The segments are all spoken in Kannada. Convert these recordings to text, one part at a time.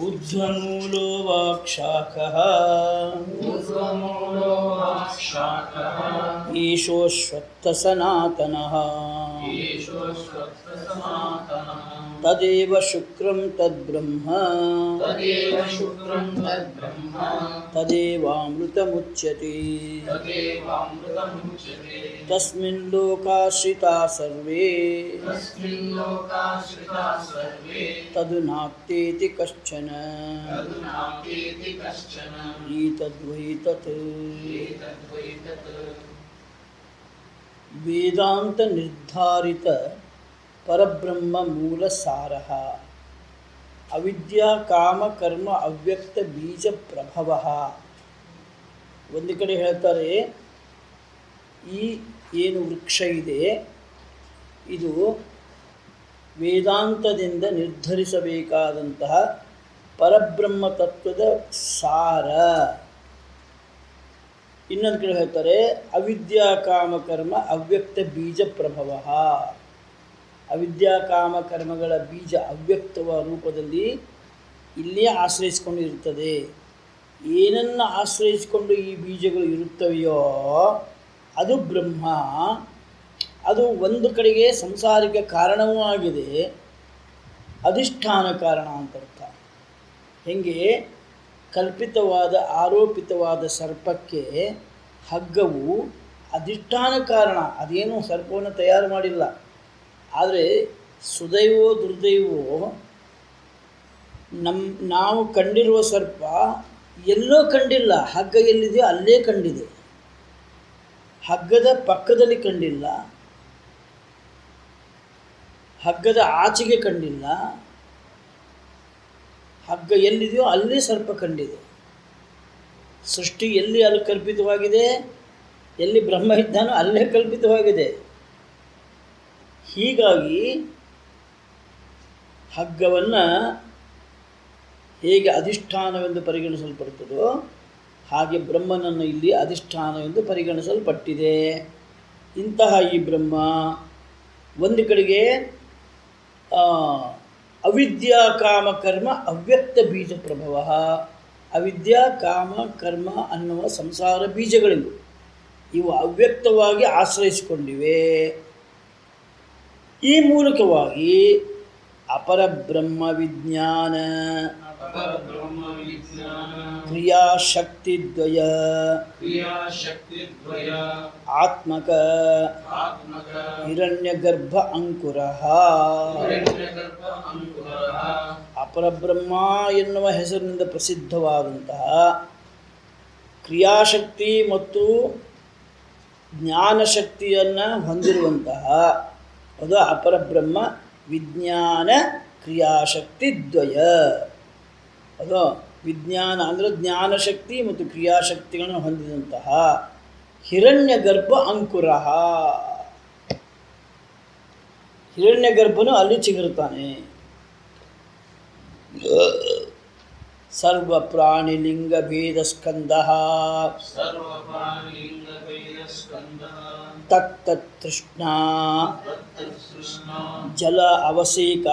ऊर्ध्वमूलो वाक्शाखः ईशोऽश्वत्थसनातनः तदेव शुक्रं तद्ब्रह्म तदेवामृतमुच्यते तस्मिन् लोकाश्रिता सर्वे तदुनाप्तेति कश्चन एतद्वै तत् वेदांत निर्धारित परब्रह्म मूल सारः ಅವಿದ್ಯಾ ಕಾಮ ಕರ್ಮ ಅವ್ಯಕ್ತ ಬೀಜ ಪ್ರಭವ. ಒಂದು ಕಡೆ ಹೇಳ್ತಾರೆ ಈ ಏನು ವೃಕ್ಷ ಇದೆ ಇದು ವೇದಾಂತದಿಂದ ನಿರ್ಧರಿಸಬೇಕಾದಂತಹ ಪರಬ್ರಹ್ಮ ತತ್ವದ ಸಾರ. ಇನ್ನೊಂದು ಕಡೆ ಹೇಳ್ತಾರೆ ಅವಿದ್ಯಾ ಕಾಮ ಕರ್ಮ ಅವ್ಯಕ್ತ ಬೀಜ ಪ್ರಭವ. ಅವಿದ್ಯಾ ಕಾಮ ಕರ್ಮಗಳ ಬೀಜ ಅವ್ಯಕ್ತವ ರೂಪದಲ್ಲಿ ಇಲ್ಲೇ ಆಶ್ರಯಿಸಿಕೊಂಡು ಇರುತ್ತದೆ. ಏನನ್ನು ಆಶ್ರಯಿಸಿಕೊಂಡು ಈ ಬೀಜಗಳು ಇರುತ್ತವೆಯೋ ಅದು ಬ್ರಹ್ಮ. ಅದು ಒಂದು ಕಡೆಗೆ ಸಂಸಾರಿಕ ಕಾರಣವೂ ಆಗಿದೆ, ಅಧಿಷ್ಠಾನ ಕಾರಣ ಅಂತ ಅರ್ಥ. ಹೇಗೆ ಕಲ್ಪಿತವಾದ ಆರೋಪಿತವಾದ ಸರ್ಪಕ್ಕೆ ಹಗ್ಗವು ಅಧಿಷ್ಠಾನ ಕಾರಣ, ಅದೇನು ಸರ್ಪವನ್ನು ತಯಾರು ಮಾಡಿಲ್ಲ. ಆದರೆ ಸುದೈವೋ ದುರ್ದೈವೋ ನಾವು ಕಂಡಿರುವ ಸರ್ಪ ಎಲ್ಲೋ ಕಂಡಿಲ್ಲ, ಹಗ್ಗ ಎಲ್ಲಿದೆಯೋ ಅಲ್ಲೇ ಕಂಡಿದೆ. ಹಗ್ಗದ ಪಕ್ಕದಲ್ಲಿ ಕಂಡಿಲ್ಲ, ಹಗ್ಗದ ಆಚೆಗೆ ಕಂಡಿಲ್ಲ. ಹಗ್ಗ ಎಲ್ಲಿದೆಯೋ ಅಲ್ಲೇ ಸರ್ಪ ಕಂಡಿದೆ. ಸೃಷ್ಟಿ ಎಲ್ಲಿ ಅಲ್ಲಿ ಕಲ್ಪಿತವಾಗಿದೆ, ಎಲ್ಲಿ ಬ್ರಹ್ಮ ಇದ್ದಾನೋ ಅಲ್ಲೇ ಕಲ್ಪಿತವಾಗಿದೆ. ಹೀಗಾಗಿ ಹಗ್ಗವನ್ನು ಹೇಗೆ ಅಧಿಷ್ಠಾನವೆಂದು ಪರಿಗಣಿಸಲ್ಪಡುತ್ತದೋ ಹಾಗೆ ಬ್ರಹ್ಮನನ್ನು ಇಲ್ಲಿ ಅಧಿಷ್ಠಾನವೆಂದು ಪರಿಗಣಿಸಲ್ಪಟ್ಟಿದೆ. ಇಂತಹ ಈ ಬ್ರಹ್ಮ ಒಂದು ಕಡೆಗೆ ಅವಿದ್ಯಾ ಕಾಮ ಕರ್ಮ ಅವ್ಯಕ್ತ ಬೀಜ ಪ್ರಭವ. ಅವಿದ್ಯಾ ಕಾಮ ಕರ್ಮ ಅನ್ನುವ ಸಂಸಾರ ಬೀಜಗಳಿವು, ಇವು ಅವ್ಯಕ್ತವಾಗಿ ಆಶ್ರಯಿಸಿಕೊಂಡಿವೆ. ಈ ಮೂಲಕವಾಗಿ ಅಪರಬ್ರಹ್ಮ ವಿಜ್ಞಾನ ಕ್ರಿಯಾಶಕ್ತಿದ್ವಯ ಆತ್ಮಕ ಹಿರಣ್ಯಗರ್ಭ ಅಂಕುರಃ. ಅಪರಬ್ರಹ್ಮ ಎನ್ನುವ ಹೆಸರಿನಿಂದ ಪ್ರಸಿದ್ಧವಾದಂತಹ ಕ್ರಿಯಾಶಕ್ತಿ ಮತ್ತು ಜ್ಞಾನಶಕ್ತಿಯನ್ನು ಹೊಂದಿರುವಂತಹ ಅದು ಅಪರಬ್ರಹ್ಮ ವಿಜ್ಞಾನ ಕ್ರಿಯಾಶಕ್ತಿ ದ್ವಯ. ಅದು ವಿಜ್ಞಾನ ಅಂದರೆ ಜ್ಞಾನಶಕ್ತಿ ಮತ್ತು ಕ್ರಿಯಾಶಕ್ತಿಗಳನ್ನು ಹೊಂದಿದಂತಹ ಹಿರಣ್ಯಗರ್ಭ ಅಂಕುರ. ಹಿರಣ್ಯಗರ್ಭನು ಅಲ್ಲಿ ಚಿಗುರುತ್ತಾನೆ. ಸರ್ವ ಪ್ರಾಣಿಲಿಂಗ ಭೇದ ಸ್ಕಂದ ತತ್ತೃಷ್ಣಾ ಜಲ ಅವಸೇಕ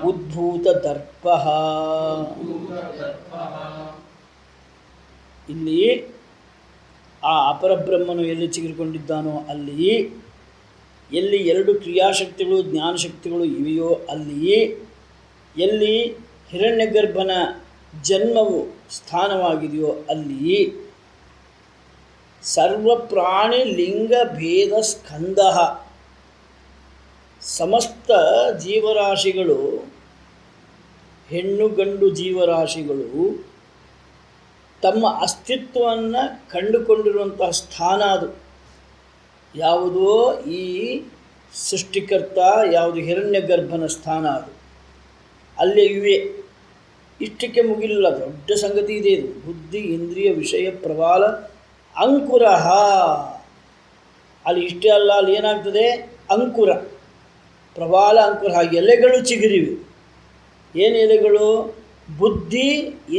ಉದ್ಭೂತ ದರ್ಪ. ಇಲ್ಲಿ ಆ ಅಪರಬ್ರಹ್ಮನು ಎಲ್ಲಿ ಚಿಗುರಿಕೊಂಡಿದ್ದಾನೋ ಅಲ್ಲಿ, ಎಲ್ಲಿ ಎರಡು ಕ್ರಿಯಾಶಕ್ತಿಗಳು ಜ್ಞಾನಶಕ್ತಿಗಳು ಇವೆಯೋ ಅಲ್ಲಿ, ಎಲ್ಲಿ ಹಿರಣ್ಯಗರ್ಭನ ಜನ್ಮವು ಸ್ಥಾನವಾಗಿದೆಯೋ ಅಲ್ಲಿ ಸರ್ವ ಪ್ರಾಣಿ ಲಿಂಗ ಭೇದ ಸ್ಕಂದ. ಸಮಸ್ತ ಜೀವರಾಶಿಗಳು, ಹೆಣ್ಣು ಗಂಡು ಜೀವರಾಶಿಗಳು ತಮ್ಮ ಅಸ್ತಿತ್ವವನ್ನು ಕಂಡುಕೊಂಡಿರುವಂತಹ ಸ್ಥಾನ ಅದು. ಯಾವುದೋ ಈ ಸೃಷ್ಟಿಕರ್ತ, ಯಾವುದು ಹಿರಣ್ಯಗರ್ಭನ ಸ್ಥಾನ ಅದು. ಅಲ್ಲೇ ಇವೆ. ಇಷ್ಟಕ್ಕೆ ಮುಗಿಲಿಲ್ಲ, ದೊಡ್ಡ ಸಂಗತಿ ಇದೆ ಇದು. ಬುದ್ಧಿ ಇಂದ್ರಿಯ ವಿಷಯ ಪ್ರಬಲ ಅಂಕುರ. ಅಲ್ಲಿ ಇಷ್ಟೇ ಅಲ್ಲ, ಅಲ್ಲಿ ಏನಾಗ್ತದೆ ಅಂಕುರ, ಪ್ರಬಲ ಅಂಕುರ. ಹಾಗೆ ಎಲೆಗಳು ಚಿಗುರಿವೆ. ಏನು ಎಲೆಗಳು? ಬುದ್ಧಿ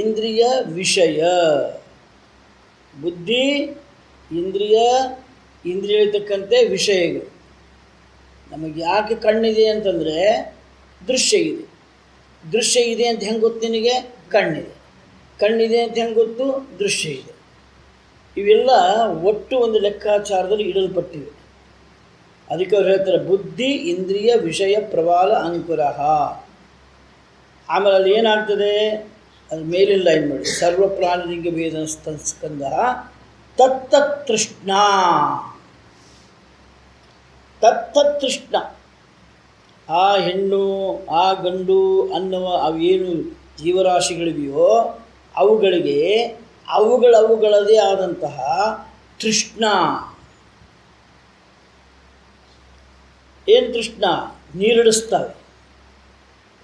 ಇಂದ್ರಿಯ ವಿಷಯ. ಬುದ್ಧಿ ಇಂದ್ರಿಯ, ಇಂದ್ರಿಯ ತಕ್ಕಂತೆ ವಿಷಯಗಳು. ನಮಗೆ ಯಾಕೆ ಕಣ್ಣಿದೆ ಅಂತಂದರೆ ದೃಶ್ಯ ಇದೆ. ದೃಶ್ಯ ಇದೆ ಅಂತ ಹೆಂಗೆ ಗೊತ್ತು ನಿನಗೆ? ಕಣ್ಣಿದೆ. ಕಣ್ಣಿದೆ ಅಂತ ಹೆಂಗೆ ಗೊತ್ತು? ದೃಶ್ಯ ಇದೆ. ಇವೆಲ್ಲ ಒಟ್ಟು ಒಂದು ಲೆಕ್ಕಾಚಾರದಲ್ಲಿ ಇಡಲ್ಪಟ್ಟಿವೆ. ಅದಕ್ಕೆ ಅವ್ರು ಹೇಳ್ತಾರೆ ಬುದ್ಧಿ ಇಂದ್ರಿಯ ವಿಷಯ ಪ್ರವಾಲ ಅಂಕುರ. ಆಮೇಲೆ ಅಲ್ಲಿ ಏನಾಗ್ತದೆ? ಅದು ಮೇಲಿನ ಲೈನ್ ಮಾಡಿ, ಸರ್ವ ಪ್ರಾಣಿಲಿಂಗ ಭೇದ ಸ್ಕಂದ ತತ್ತೃಷ್ಣ. ತತ್ತೃಷ್ಣ, ಆ ಹೆಣ್ಣು ಆ ಗಂಡು ಅನ್ನುವ ಅವೇನು ಜೀವರಾಶಿಗಳಿವೆಯೋ ಅವುಗಳಿಗೆ ಅವುಗಳದೇ ಆದಂತಹ ತೃಷ್ಣ. ಏನು ತೃಷ್ಣ? ನೀರಿಡಿಸ್ತಾವೆ,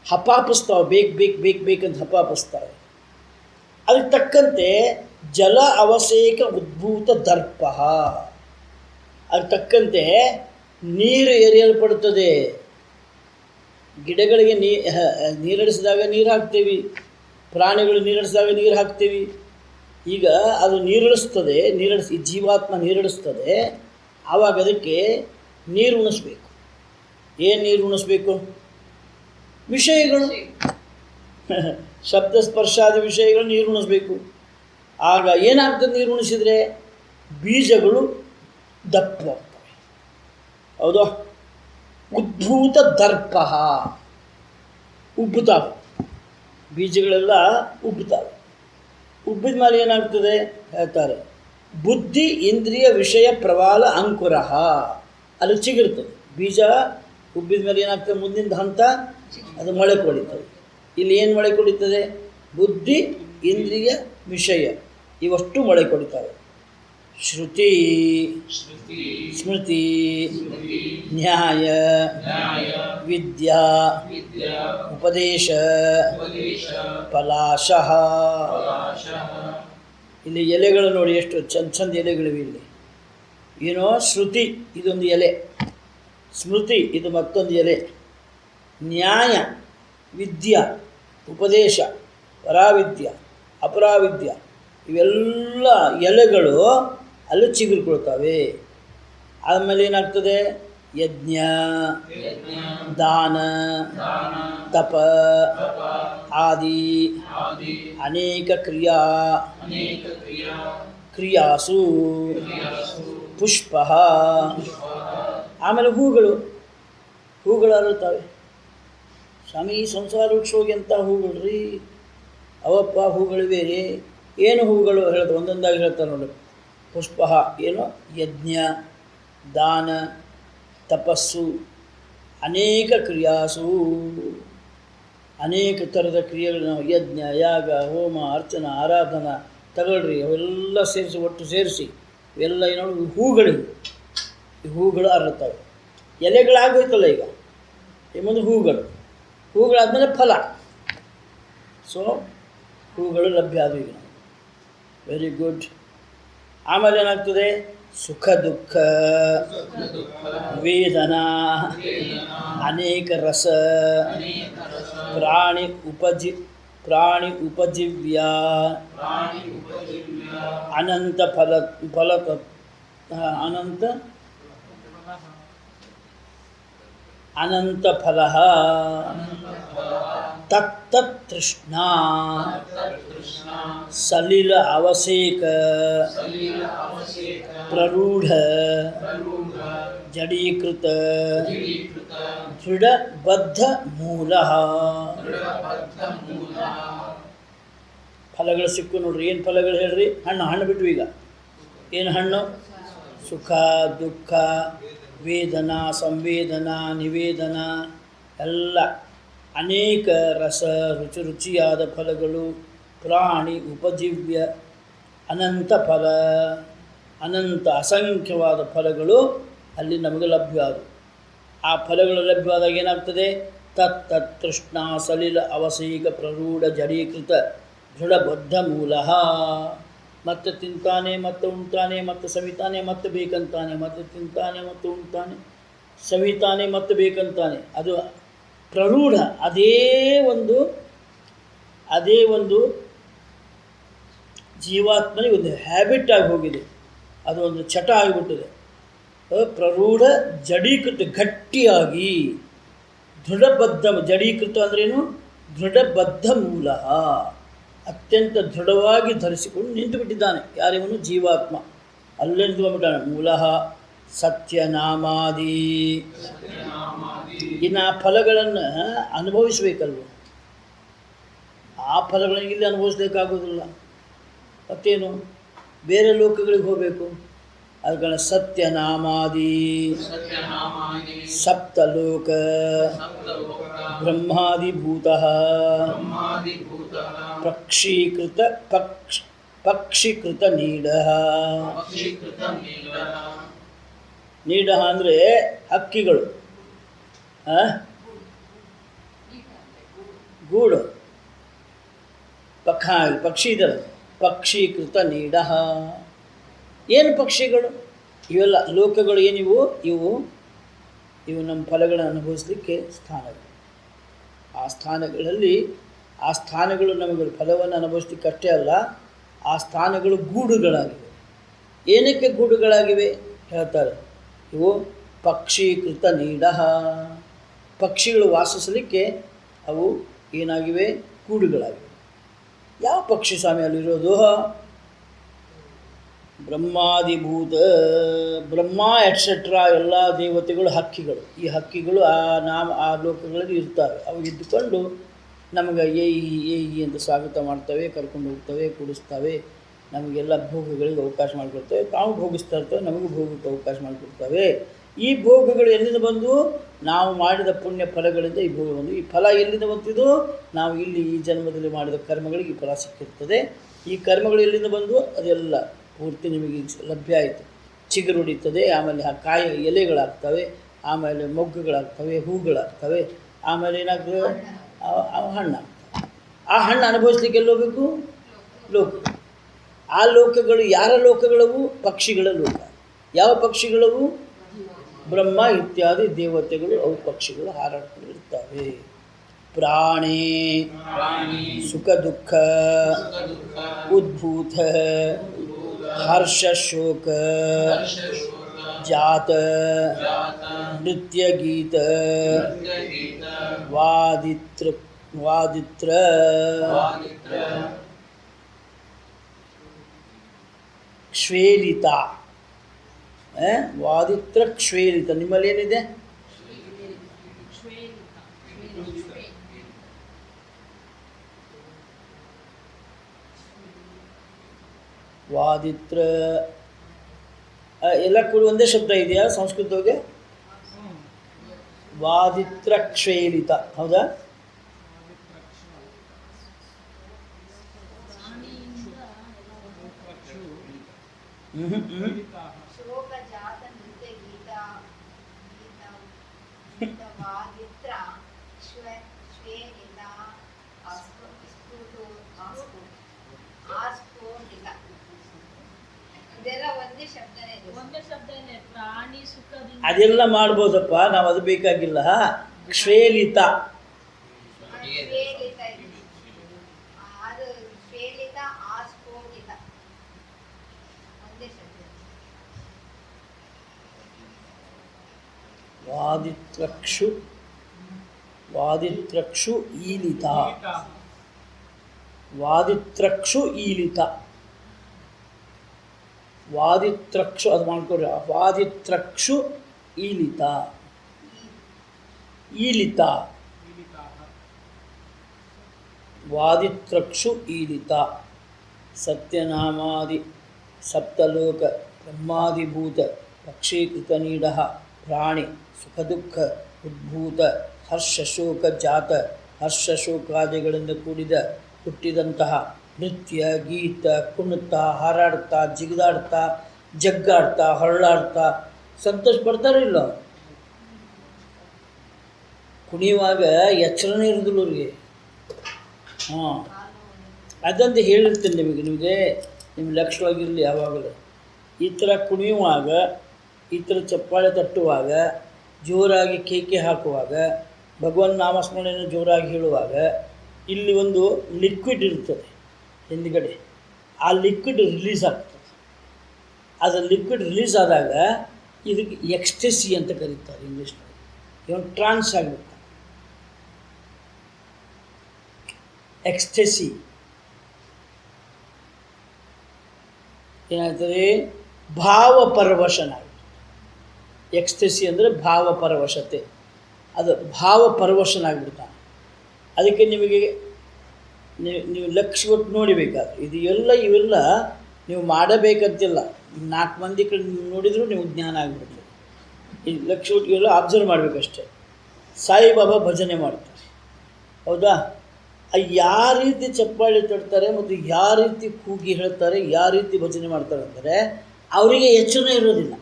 ಹಪಾಪಿಸ್ತಾವೆ, ಬೇಕಂತ ಹಪಾಪಿಸ್ತಾವೆ. ಅದಕ್ಕೆ ತಕ್ಕಂತೆ ಜಲ ಅವಸೇಕ ಉದ್ಭೂತ ದರ್ಪ, ಅದಕ್ಕೆ ತಕ್ಕಂತೆ ನೀರು ಎರೆಯಲ್ಪಡುತ್ತದೆ. ಗಿಡಗಳಿಗೆ ನೀರಿಡಿಸಿದಾಗ ನೀರು ಹಾಕ್ತೀವಿ, ಪ್ರಾಣಿಗಳು ನೀರಿಡಿಸಿದಾಗ ನೀರು ಹಾಕ್ತೀವಿ. ಈಗ ಅದು ನೀರಿಡಿಸ್ತದೆ, ಈ ಜೀವಾತ್ಮ ನೀರಿಡಿಸ್ತದೆ. ಆವಾಗ ಅದಕ್ಕೆ ನೀರು ಉಣಿಸ್ಬೇಕು. ಏನು ನೀರು ಉಣಿಸ್ಬೇಕು? ವಿಷಯಗಳು, ಶಬ್ದ ಸ್ಪರ್ಶಾದಿ ವಿಷಯಗಳು ನೀರು ಉಣಿಸ್ಬೇಕು. ಆಗ ಏನಾಗ್ತದೆ? ನೀರು ಉಣಿಸಿದರೆ ಬೀಜಗಳು ದಪ್ಪವಾಗ್ತವೆ. ಹೌದಾ? ಉದ್ಭೂತ ದರ್ಪ, ಉಬ್ಬುತ್ತಾವೆ, ಬೀಜಗಳೆಲ್ಲ ಉಬ್ಬುತ್ತಾವೆ. ಉಬ್ಬಿದ ಮೇಲೆ ಏನಾಗ್ತದೆ ಹೇಳ್ತಾರೆ, ಬುದ್ಧಿ ಇಂದ್ರಿಯ ವಿಷಯ ಪ್ರವಾಲ ಅಂಕುರ. ಅಲ್ಲಿ ಚಿಗುರ್ತದೆ ಬೀಜ. ಉಬ್ಬಿದ ಮೇಲೆ ಏನಾಗ್ತದೆ? ಮುಂದಿನ ಹಂತ ಅದು ಮೊಳೆ ಕೊಡಿತದೆ. ಇಲ್ಲಿ ಏನು ಮೊಳೆ ಕೊಡಿತದೆ? ಬುದ್ಧಿ ಇಂದ್ರಿಯ ವಿಷಯ ಇವಷ್ಟು ಮೊಳೆ ಕೊಡಿತವೆ. ಶ್ರುತಿ, ಸ್ಮೃತಿ, ನ್ಯಾಯ, ವಿದ್ಯಾ, ಉಪದೇಶ, ಪಲಾಶಃ. ಇಲ್ಲಿ ಎಲೆಗಳು ನೋಡಿ ಎಷ್ಟು ಚಂದ ಎಲೆಗಳಿವೆ ಇಲ್ಲಿ. ಏನೋ ಶ್ರುತಿ ಇದೊಂದು ಎಲೆ, ಸ್ಮೃತಿ ಇದು ಮತ್ತೊಂದು ಎಲೆ, ನ್ಯಾಯ, ವಿದ್ಯಾ, ಉಪದೇಶ, ಪರಾವಿದ್ಯ, ಅಪರಾವಿದ್ಯ, ಇವೆಲ್ಲ ಎಲೆಗಳು ಅಲ್ಲಿ ಚಿಗುರಿಕೊಳ್ತವೆ. ಆದಮೇಲೆ ಏನಾಗ್ತದೆ? ಯಜ್ಞ, ದಾನ, ತಪ ಆದಿ ಅನೇಕ ಕ್ರಿಯಾಸು ಪುಷ್ಪ. ಆಮೇಲೆ ಹೂಗಳು ಅರಳುತ್ತವೆ. ಸ್ವಾಮಿ ಸಂಸಾರ ವೃಕ್ಷೋಗಿ ಅಂತ ಹೂಗಳು ರೀ, ಅವಪ್ಪ ಹೂಗಳಿವೆ ರೀ. ಏನು ಹೂಗಳು ಹೇಳಿದ್ರು? ಒಂದೊಂದಾಗಿ ಹೇಳ್ತಾರೆ ನೋಡಿ. ಪುಷ್ಪ ಏನು? ಯಜ್ಞ, ದಾನ, ತಪಸ್ಸು, ಅನೇಕ ಕ್ರಿಯಾಸು, ಅನೇಕ ಥರದ ಕ್ರಿಯೆಗಳು. ನಾವು ಯಜ್ಞ, ಯಾಗ, ಹೋಮ, ಅರ್ಚನ, ಆರಾಧನಾ ತಗೊಳ್ರಿ, ಅವೆಲ್ಲ ಸೇರಿಸಿ ಒಟ್ಟು ಸೇರಿಸಿ ಇವೆಲ್ಲ ಏನೋ ಹೂಗಳಿವೆ. ಈ ಹೂಗಳು ಅರಳುತ್ತವೆ. ಎಲೆಗಳಾಗೋಯ್ತಲ್ಲ ಈಗ, ಈ ಮುಂದೆ ಹೂಗಳಾದಮೇಲೆ ಫಲ. ಸೊ ಹೂಗಳು ಲಭ್ಯ ಆದವು ಈಗ. Very good. ಆಮೇಲೆ ಏನಾಗ್ತದೆ? ಸುಖ ದುಃಖ, ವೇದನಾ, ಅನೇಕ ರಸ, ಪ್ರಾಣಿ ಉಪಜೀವ್ಯ, ಅನಂತ ಫಲ, ತತ್ತೃಷ್ಣ, ಸಲಿಲ ಅವಸೇಕ, ಪ್ರರೂಢ, ಜಡೀಕೃತ, ದೃಢಬದ್ಧ ಮೂಲ. ಫಲಗಳು ಸಿಕ್ಕು ನೋಡ್ರಿ. ಏನು ಫಲಗಳು ಹೇಳ್ರಿ? ಹಣ್ಣು ಬಿಟ್ವಿ ಈಗ. ಏನು ಹಣ್ಣು? ಸುಖ, ದುಃಖ, ವೇದನಾ, ಸಂವೇದನಾ, ನಿವೇದನ ಎಲ್ಲ ಅನೇಕ ರಸ, ರುಚಿಯಾದ ಫಲಗಳು, ಪ್ರಾಣಿ ಉಪಜೀವ್ಯ, ಅನಂತ ಫಲ, ಅನಂತ ಅಸಂಖ್ಯವಾದ ಫಲಗಳು ಅಲ್ಲಿ ನಮಗೆ ಲಭ್ಯವಾದವು. ಆ ಫಲಗಳು ಲಭ್ಯವಾದಾಗ ಏನಾಗ್ತದೆ? ತತ್ತೃಷ್ಣ ಸಲಿಲ ಅವಸೇಕ ಪ್ರರೂಢ ಜಡೀಕೃತ ದೃಢಬದ್ಧ ಮೂಲ. ಮತ್ತೆ ತಿಂತಾನೆ, ಮತ್ತೆ ಉಣ್ತಾನೆ, ಮತ್ತೆ ಸವಿತಾನೆ, ಮತ್ತೆ ಬೇಕಂತಾನೆ, ಮತ್ತೆ ತಿಂತಾನೆ, ಮತ್ತೆ ಉಣ್ತಾನೆ, ಸವಿತಾನೆ, ಮತ್ತೆ ಬೇಕಂತಾನೆ. ಅದು ಪ್ರರೂಢ. ಅದೇ ಒಂದು ಜೀವಾತ್ಮನಿಗೆ ಒಂದು ಹ್ಯಾಬಿಟ್ ಆಗಿ ಹೋಗಿದೆ. ಅದು ಒಂದು ಚಟ ಆಗಿಬಿಟ್ಟಿದೆ. ಪ್ರರೂಢ ಜಡೀಕೃತ, ಗಟ್ಟಿಯಾಗಿ, ದೃಢಬದ್ಧ. ಜಡೀಕೃತ ಅಂದ್ರೇನು? ದೃಢಬದ್ಧ ಮೂಲ, ಅತ್ಯಂತ ದೃಢವಾಗಿ ಧರಿಸಿಕೊಂಡು ನಿಂತು ಬಿಟ್ಟಿದ್ದಾನೆ. ಯಾರಿವನು? ಜೀವಾತ್ಮ. ಅಲ್ಲೇ ನಿಂತ್ಕೊಂಡ್ಬಿಟ್ಟಾನೆ. ಮೂಲ ಸತ್ಯನಾಮಾದಿ. ಇನ್ನು ಆ ಫಲಗಳನ್ನು ಅನುಭವಿಸಬೇಕಲ್ವ? ಆ ಫಲಗಳನ್ನು ಇಲ್ಲಿ ಅನುಭವಿಸ್ಲಿಕ್ಕಾಗೋದಿಲ್ಲ. ಮತ್ತೇನು? ಬೇರೆ ಲೋಕಗಳಿಗೆ ಹೋಗಬೇಕು. ಅದಕ್ಕೆ ಸತ್ಯನಾಮಾದಿ ಸಪ್ತಲೋಕ ಬ್ರಹ್ಮಾದಿಭೂತ ಪಕ್ಷೀಕೃತ ನೀಡ. ನೀಡ ಅಂದರೆ ಹಕ್ಕಿಗಳು, ಗೂಡು, ಪಕ್ಷಿ ಇದಲ್ಲ. ಪಕ್ಷೀಕೃತ ನೀಡ. ಏನು ಪಕ್ಷಿಗಳು? ಇವೆಲ್ಲ ಲೋಕಗಳು ಏನಿವು? ಇವು ನಮ್ಮ ಫಲಗಳನ್ನು ಅನುಭವಿಸಲಿಕ್ಕೆ ಸ್ಥಾನಗಳು. ಆ ಸ್ಥಾನಗಳು ನಮಗೆ ಫಲವನ್ನು ಅನುಭವಿಸ್ಲಿಕ್ಕೆ ಅಷ್ಟೇ ಅಲ್ಲ, ಆ ಸ್ಥಾನಗಳು ಗೂಡುಗಳಾಗಿವೆ. ಏನಕ್ಕೆ ಗೂಡುಗಳಾಗಿವೆ ಹೇಳ್ತಾರೆ. ಇವು ಪಕ್ಷೀಕೃತ ನೀಡ. ಪಕ್ಷಿಗಳು ವಾಸಿಸಲಿಕ್ಕೆ ಅವು ಏನಾಗಿವೆ? ಗೂಡುಗಳಾಗಿವೆ. ಯಾವ ಪಕ್ಷಿ ಸ್ವಾಮಿ ಅಲ್ಲಿರೋದು? ಬ್ರಹ್ಮಾದಿಭೂತ, ಬ್ರಹ್ಮ ಎಟ್ಸೆಟ್ರಾ ಎಲ್ಲ ದೇವತೆಗಳು ಹಕ್ಕಿಗಳು. ಈ ಹಕ್ಕಿಗಳು ಆ ಲೋಕಗಳಲ್ಲಿ ಇರ್ತವೆ. ಅವು ಇದ್ದುಕೊಂಡು ನಮಗೆ ಏ ಅಂತ ಸ್ವಾಗತ ಮಾಡ್ತವೆ, ಕರ್ಕೊಂಡು ಹೋಗ್ತವೆ, ಕೂಡಿಸ್ತವೆ, ನಮಗೆಲ್ಲ ಭೋಗಗಳಿಗೆ ಅವಕಾಶ ಮಾಡಿಕೊಡ್ತವೆ. ತಾವು ಭೋಗಿಸ್ತಾ ಇರ್ತವೆ, ನಮಗೂ ಭೋಗಕ್ಕೆ ಅವಕಾಶ ಮಾಡಿಕೊಡ್ತವೆ. ಈ ಭೋಗಗಳು ಎಲ್ಲಿಂದ ಬಂದು? ನಾವು ಮಾಡಿದ ಪುಣ್ಯ ಫಲಗಳಿಂದ ಈ ಭೋಗ ಬಂದು. ಈ ಫಲ ಎಲ್ಲಿಂದ ಬಂತಿದ್ದು? ನಾವು ಇಲ್ಲಿ ಈ ಜನ್ಮದಲ್ಲಿ ಮಾಡಿದ ಕರ್ಮಗಳಿಗೆ ಈ ಫಲ ಸಿಕ್ಕಿರ್ತದೆ. ಈ ಕರ್ಮಗಳು ಎಲ್ಲಿಂದ ಬಂದು? ಅದೆಲ್ಲ ಪೂರ್ತಿ ನಿಮಗೆ ಲಭ್ಯ ಆಯಿತು. ಚಿಗುರು ಹೊಡಿತದೆ, ಆಮೇಲೆ ಆ ಕಾಯಿ ಎಲೆಗಳಾಗ್ತವೆ, ಆಮೇಲೆ ಮೊಗ್ಗುಗಳಾಗ್ತವೆ, ಹೂಗಳಾಗ್ತವೆ, ಆಮೇಲೆ ಏನಾಗ್ತದೆ? ಹಣ್ಣಾಗ್ತವೆ. ಆ ಹಣ್ಣು ಅನುಭವಿಸ್ಲಿಕ್ಕೆ ಎಲ್ಲಿ ಹೋಗಬೇಕು? ಲೋಕ. ಆ ಲೋಕಗಳು ಯಾರ ಲೋಕಗಳವು? ಪಕ್ಷಿಗಳ ಲೋಕ. ಯಾವ ಪಕ್ಷಿಗಳವು? ಬ್ರಹ್ಮ ಇತ್ಯಾದಿ ದೇವತೆಗಳು, ಅವು ಪಕ್ಷಿಗಳು ಹಾರಾಡ್ಕೊಂಡಿರ್ತವೆ. ಪ್ರಾಣೇ ಸುಖ ದುಃಖ ಉದ್ಭೂತ ಹರ್ಷ ಶೋಕ ಜಾತ ನೃತ್ಯ ಗೀತ ವಾದಿತ್ರ ಕ್ಷೇಲಿತ. ವಾದಿತ್ರ ಕ್ಷೇಲಿತ. ನಿಮ್ಮಲ್ಲಿ ಏನಿದೆ? ವಾದಿತ್ರ ಎಲ್ಲ ಕೂಡ ಒಂದೇ ಶಬ್ದ ಇದೆಯಾ ಸಂಸ್ಕೃತವಾಗಿ? ವಾದಿತ್ರ ಕ್ಷೇಲಿತ, ಹೌದಾ? ಅದೆಲ್ಲ ಮಾಡ್ಬೋದಪ್ಪ, ನಾವು ಅದು ಬೇಕಾಗಿಲ್ಲ. ಕ್ಷೇಲಿತ ವಾದಿತ್ರಕ್ಷು ಈಲಿತ. ವಾದಿತ್ರಕ್ಷು ಈಲಿತ. ವಾದಿತ್ರಕ್ಷು ಅದು ಮಾಡ್ಕೊಡ್ರಿ. ವಾದಿತ್ರಕ್ಷು ಈಲಿತ. ಈಲಿತ ವಾದಿತ್ರಕ್ಷು ಈಲಿತ. ಸತ್ಯನಾಮಾದಿ ಸಪ್ತಲೋಕ ಬ್ರಹ್ಮಾದಿಭೂತ ಪಕ್ಷೀಕೃತ ನೀಡ ಪ್ರಾಣಿ ಸುಖ ದುಃಖ ಉದ್ಭೂತ ಹರ್ಷ ಶೋಕ ಜಾತ. ಹರ್ಷ ಶೋಕಾದಿಗಳಿಂದ ಕೂಡಿದ ಹುಟ್ಟಿದಂತಹ ನೃತ್ಯ ಗೀತ ಕುಣಿತಾ ಹಾರಾಡ್ತಾ ಜಿಗಿದಾಡ್ತಾ ಜಗ್ಗಾಡ್ತಾ ಹೊರಳಾಡ್ತಾ ಸಂತೋಷ ಪಡ್ತಾರಿಲ್ಲ. ಕುಣಿಯುವಾಗ ಎಚ್ಚರನೇ ಇರೋದಿಲ್ಲ ಅವ್ರಿಗೆ. ಅದಂದು ಹೇಳಿರ್ತೀನಿ ನಿಮಗೆ ನಿಮ್ಮ ಲಕ್ಷ್ಯವಾಗಿರಲಿ. ಯಾವಾಗಲೂ ಈ ಥರ ಕುಣಿಯುವಾಗ, ಈ ಥರ ಚಪ್ಪಾಳೆ ತಟ್ಟುವಾಗ, ಜೋರಾಗಿ ಕೇಕೆ ಹಾಕುವಾಗ, ಭಗವನ್ ನಾಮಸ್ಮರಣೆಯನ್ನು ಜೋರಾಗಿ ಹೇಳುವಾಗ ಇಲ್ಲಿ ಒಂದು ಲಿಕ್ವಿಡ್ ಇರ್ತದೆ ಹಿಂದ್ಗಡೆ. ಆ ಲಿಕ್ವಿಡ್ ರಿಲೀಸ್ ಆಗ್ತದೆ. ಅದು ಲಿಕ್ವಿಡ್ ರಿಲೀಸ್ ಆದಾಗ ಇದಕ್ಕೆ ಎಕ್ಸ್ಟೆಸಿ ಅಂತ ಕರೀತಾರೆ ಇಂಗ್ಲೀಷ್ನಲ್ಲಿ. ಇವನು ಟ್ರಾನ್ಸ್ ಆಗಬೇಕು. ಎಕ್ಸ್ಟೆಸಿ ಏನಾಗ್ತದೆ? ಭಾವಪರವಶನಾಗಿ. ಎಕ್ಸ್ಟೆಸಿ ಅಂದರೆ ಭಾವಪರವಶತೆ. ಅದು ಭಾವಪರವಶನಾಗಿಬಿಡ್ತಾನೆ. ಅದಕ್ಕೆ ನಿಮಗೆ ನೀವು ಲಕ್ಷ ಕೊಟ್ಟು ನೋಡಿಬೇಕಾದ್ರೆ ಇದು ಇವೆಲ್ಲ ನೀವು ಮಾಡಬೇಕಂತಿಲ್ಲ. 4 ಮಂದಿ ಕಡೆ ನೋಡಿದರೂ ನಿಮಗೆ ಜ್ಞಾನ ಆಗಿಬಿಡ್ತದೆ. ಈ ಲಕ್ಷ ಕೊಟ್ಟು ಇವೆಲ್ಲ ಅಬ್ಸರ್ವ್ ಮಾಡಬೇಕಷ್ಟೆ. ಸಾಯಿಬಾಬಾ ಭಜನೆ ಮಾಡ್ತಾರೆ, ಹೌದಾ? ಯಾವ ರೀತಿ ಚಪ್ಪಾಳಿ ತಡ್ತಾರೆ ಮತ್ತು ಯಾವ ರೀತಿ ಕೂಗಿ ಹೇಳ್ತಾರೆ, ಯಾವ ರೀತಿ ಭಜನೆ ಮಾಡ್ತಾರೆ ಅಂದರೆ ಅವರಿಗೆ ಎಚ್ಚರ ಇರೋದಿಲ್ಲ.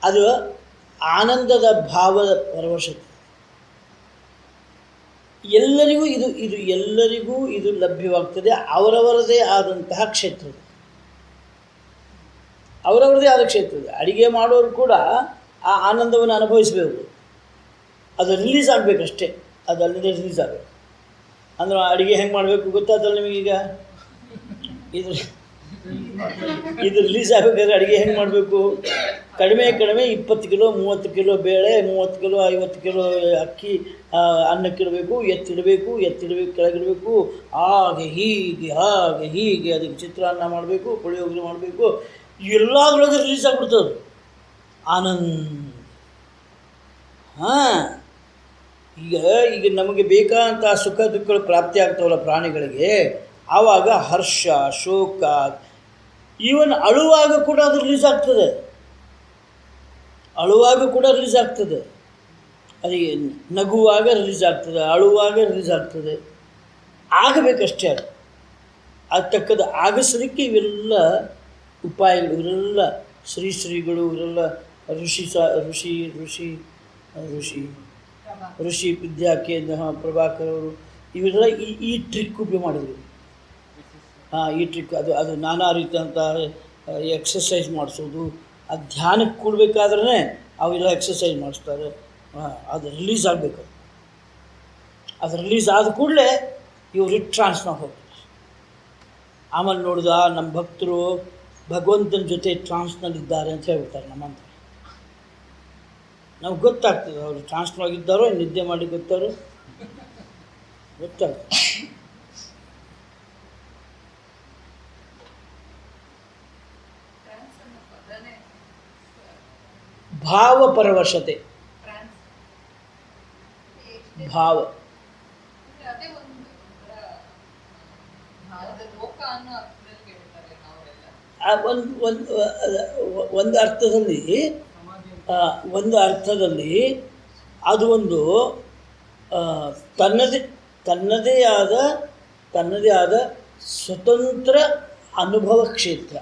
ಅದು ಆನಂದದ ಭಾವದ ಪರವಶತೆ. ಎಲ್ಲರಿಗೂ ಎಲ್ಲರಿಗೂ ಇದು ಲಭ್ಯವಾಗ್ತದೆ ಅವರವರದೇ ಆದಂತಹ ಕ್ಷೇತ್ರದಲ್ಲಿ. ಅವರವರದೇ ಆದ ಕ್ಷೇತ್ರದಲ್ಲಿ ಅಡಿಗೆ ಮಾಡೋರು ಕೂಡ ಆ ಆನಂದವನ್ನು ಅನುಭವಿಸಬೇಕು. ಅದು ರಿಲೀಸ್ ಆಗಬೇಕಷ್ಟೇ. ಅದು ಅಲ್ಲಿಂದ ರಿಲೀಸ್ ಆಗಬೇಕು. ಅಂದ್ರೆ ಅಡುಗೆ ಹೆಂಗೆ ಮಾಡಬೇಕು ಗೊತ್ತಾಯ್ತಲ್ಲ ನಿಮಗೀಗ. ಇದು ರಿಲೀಸ್ ಆಗಬೇಕಾದ್ರೆ ಅಡುಗೆ ಹೆಂಗೆ ಮಾಡಬೇಕು? ಕಡಿಮೆ 20 ಕಿಲೋ 30 ಕಿಲೋ ಬೇಳೆ, 30 ಕಿಲೋ 50 ಕಿಲೋ ಅಕ್ಕಿ ಅನ್ನಕ್ಕಿಡಬೇಕು, ಎತ್ತಿಡಬೇಕು, ಕೆಳಗಿಡಬೇಕು, ಹಾಗೆ ಹೀಗೆ ಅದಕ್ಕೆ ಚಿತ್ರಾನ್ನ ಮಾಡಬೇಕು, ಪುಳಿಯೋಗರೆ ಮಾಡಬೇಕು. ಎಲ್ಲದರೊಳಗೆ ರಿಲೀಸ್ ಆಗಿಬಿಡ್ತದೆ ಆನಂದ. ಈಗ ನಮಗೆ ಬೇಕಾದಂಥ ಸುಖ ದುಃಖಗಳು ಪ್ರಾಪ್ತಿ ಆಗ್ತಾವಲ್ಲ ಪ್ರಾಣಿಗಳಿಗೆ, ಆವಾಗ ಹರ್ಷ, ಶೋಕ, ಈವನ್ ಅಳುವಾಗ ಕೂಡ ಅದು ರಿಲೀಸ್ ಆಗ್ತದೆ. ಅದಕ್ಕೆ ನಗುವಾಗ ರಿಲೀಸ್ ಆಗ್ತದೆ, ಅಳುವಾಗ ರಿಲೀಸ್ ಆಗ್ತದೆ. ಆಗಬೇಕಷ್ಟೇ. ಅದು ತಕ್ಕದ್ದು ಆಗಿಸಲಿಕ್ಕೆ ಇವೆಲ್ಲ ಉಪಾಯಗಳು. ಇವರೆಲ್ಲ ಶ್ರೀಗಳು, ಇವರೆಲ್ಲ ಋಷಿ ವಿದ್ಯಾಕೇಂದ್ರ ಪ್ರಭಾಕರ್ ಅವರು ಇವರೆಲ್ಲ ಈ ಟ್ರಿಕ್ ಉಪಯೋಗ ಮಾಡಿದ್ರು. ಈ ಟ್ರಿಕ್ ಅದು ನಾನಾ ರೀತಿಯಂಥ ಎಕ್ಸಸೈಸ್ ಮಾಡಿಸೋದು. ಅದು ಧ್ಯಾನಕ್ಕೆ ಕೂಡಬೇಕಾದ್ರೆ ಅವೆಲ್ಲ ಎಕ್ಸಸೈಸ್ ಮಾಡಿಸ್ತಾರೆ. ಅದು ರಿಲೀಸ್ ಆಗಬೇಕು. ಅದು ರಿಲೀಸ್ ಆದ ಕೂಡಲೇ ಇವರು ಟ್ರಾನ್ಸ್ನಾಗ ಹೋಗ್ತಾರೆ. ಆಮೇಲೆ ನೋಡಿದ ನಮ್ಮ ಭಕ್ತರು ಭಗವಂತನ ಜೊತೆ ಟ್ರಾನ್ಸ್ನಲ್ಲಿದ್ದಾರೆ ಅಂತ ಹೇಳ್ಬಿಡ್ತಾರೆ. ನಮ್ಮಂತ ನಮ್ಗೆ ಗೊತ್ತಾಗ್ತದೆ ಅವರು ಟ್ರಾನ್ಸ್ನಾಗಿದ್ದಾರೋ ನಿದ್ದೆ ಮಾಡಿ ಗೊತ್ತಾಗ್ತದೆ. ಭಾವಪರವಶತೆ, ಭಾವ ಒಂದು ಅರ್ಥದಲ್ಲಿ ಅದು ಒಂದು ತನ್ನದೇ ಆದ ಸ್ವತಂತ್ರ ಅನುಭವ ಕ್ಷೇತ್ರ.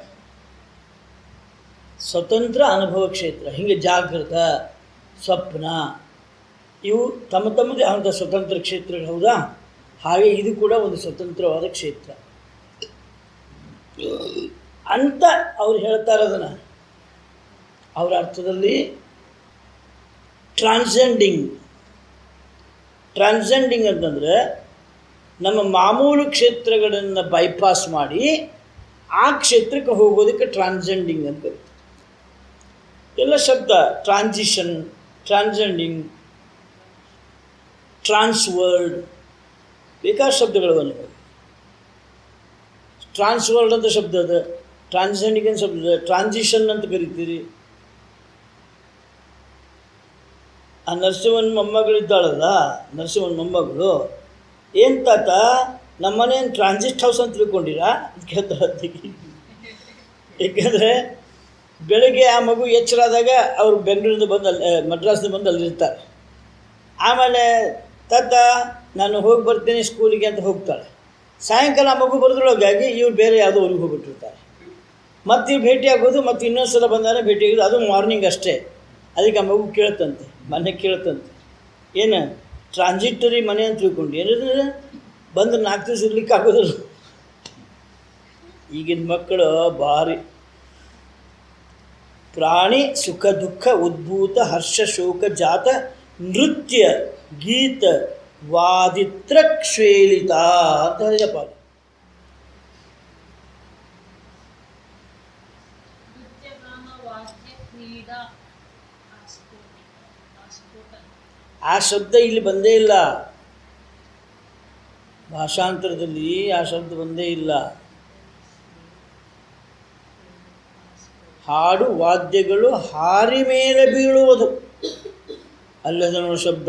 ಹೀಗೆ ಜಾಗೃತ, ಸ್ವಪ್ನ ಇವು ತಮ್ಮದೇ ಆದ ಸ್ವತಂತ್ರ ಕ್ಷೇತ್ರಗಳು, ಹೌದಾ? ಹಾಗೆ ಇದು ಕೂಡ ಒಂದು ಸ್ವತಂತ್ರವಾದ ಕ್ಷೇತ್ರ ಅಂತ ಅವ್ರು ಹೇಳ್ತಾರೆ. ಅದನ್ನು ಅವರ ಅರ್ಥದಲ್ಲಿ ಟ್ರಾನ್ಸೆಂಡಿಂಗ್ ಅಂತಂದರೆ ನಮ್ಮ ಮಾಮೂಲು ಕ್ಷೇತ್ರಗಳನ್ನು ಬೈಪಾಸ್ ಮಾಡಿ ಆ ಕ್ಷೇತ್ರಕ್ಕೆ ಹೋಗೋದಕ್ಕೆ ಟ್ರಾನ್ಸೆಂಡಿಂಗ್ ಅಂತ ಕರೀತಾರೆ. ಎಲ್ಲ ಶಬ್ದ ಟ್ರಾನ್ಸಿಷನ್, ಟ್ರಾನ್ಸೆಂಡಿಂಗ್, ಟ್ರಾನ್ಸ್ವರ್ಲ್ಡ್, ಬೇಕಾದ ಶಬ್ದಗಳು ಬಂದಿವೆ. ಟ್ರಾನ್ಸ್ವರ್ಲ್ಡ್ ಅಂತ ಶಬ್ದ ಅದ, ಟ್ರಾನ್ಸೆಂಡಿಂಗ್ ಅಂತ ಶಬ್ದ, ಟ್ರಾನ್ಸಿಷನ್ ಅಂತ ಕರಿತೀರಿ. ಆ ನರಸಿಂಹನ ಮೊಮ್ಮಗಳಿದ್ದಾಳಲ್ಲ, ನರಸಿಂಹನ ಮೊಮ್ಮಗಳು, ಏನು ತಾತ ನಮ್ಮನೇನು ಟ್ರಾನ್ಸಿಟ್ ಹೌಸ್ ಅಂತ ತಿಳ್ಕೊಂಡಿರಾ ಅಂತ ಕೇಳ್ತಾಳೆ. ಏಕೆಂದರೆ ಬೆಳಗ್ಗೆ ಆ ಮಗು ಎಚ್ಚರಾದಾಗ ಅವರು ಬೆಂಗಳೂರಿಂದ ಬಂದು ಮದ್ರಾಸ್ನಿಂದ ಬಂದು ಅಲ್ಲಿರ್ತಾರೆ. ಆಮೇಲೆ ತಾತ ನಾನು ಹೋಗಿ ಬರ್ತೀನಿ ಸ್ಕೂಲಿಗೆ ಅಂತ ಹೋಗ್ತಾಳೆ. ಸಾಯಂಕಾಲ ಆ ಮಗು ಬರೋದ್ರೊಳಗಾಗಿ ಇವ್ರು ಬೇರೆ ಯಾವುದೋ ಊರಿಗೆ ಹೋಗ್ಬಿಟ್ಟಿರ್ತಾರೆ. ಮತ್ತು ಇವ್ರು ಭೇಟಿಯಾಗೋದು, ಮತ್ತು ಇನ್ನೊಂದು ಸಲ ಬಂದಾಗ ಭೇಟಿಯಾಗೋದು, ಅದು ಮಾರ್ನಿಂಗ್ ಅಷ್ಟೇ. ಅದಕ್ಕೆ ಆ ಮಗು ಕೇಳ್ತಂತೆ, ಮನೆ ಕೇಳ್ತಂತೆ, ಏನು ಟ್ರಾನ್ಸಿಟರಿ ಮನೆ ಅಂತ ತಿಳ್ಕೊಂಡು ಏನಿದ್ರೆ ಬಂದು 4 ದಿವಸ ಇರ್ಲಿಕ್ಕೆ ಆಗೋದಿಲ್ಲ. ಈಗಿನ ಮಕ್ಕಳು ಭಾರಿ ಪ್ರಾಣಿ ಸುಖ ದುಃಖ ಉದ್ಭೂತ ಹರ್ಷ ಶೋಕ ಜಾತ ನೃತ್ಯ ಗೀತ ವಾದಿತ್ರ ಕ್ಷೇಲಿತ ಅಂತ ಹೇಳಿದಪ್ಪ. ಆ ಶಬ್ದ ಇಲ್ಲಿ ಬಂದೇ ಇಲ್ಲ. ಭಾಷಾಂತರದಲ್ಲಿ ಆ ಶಬ್ದ ಒಂದೇ ಇಲ್ಲ. ಹಾಡು ವಾದ್ಯಗಳು ಹಾರಿ ಮೇಲೆ ಬೀಳುವುದು ಅಲ್ಲದ ನೋಡಿ ಶಬ್ದ.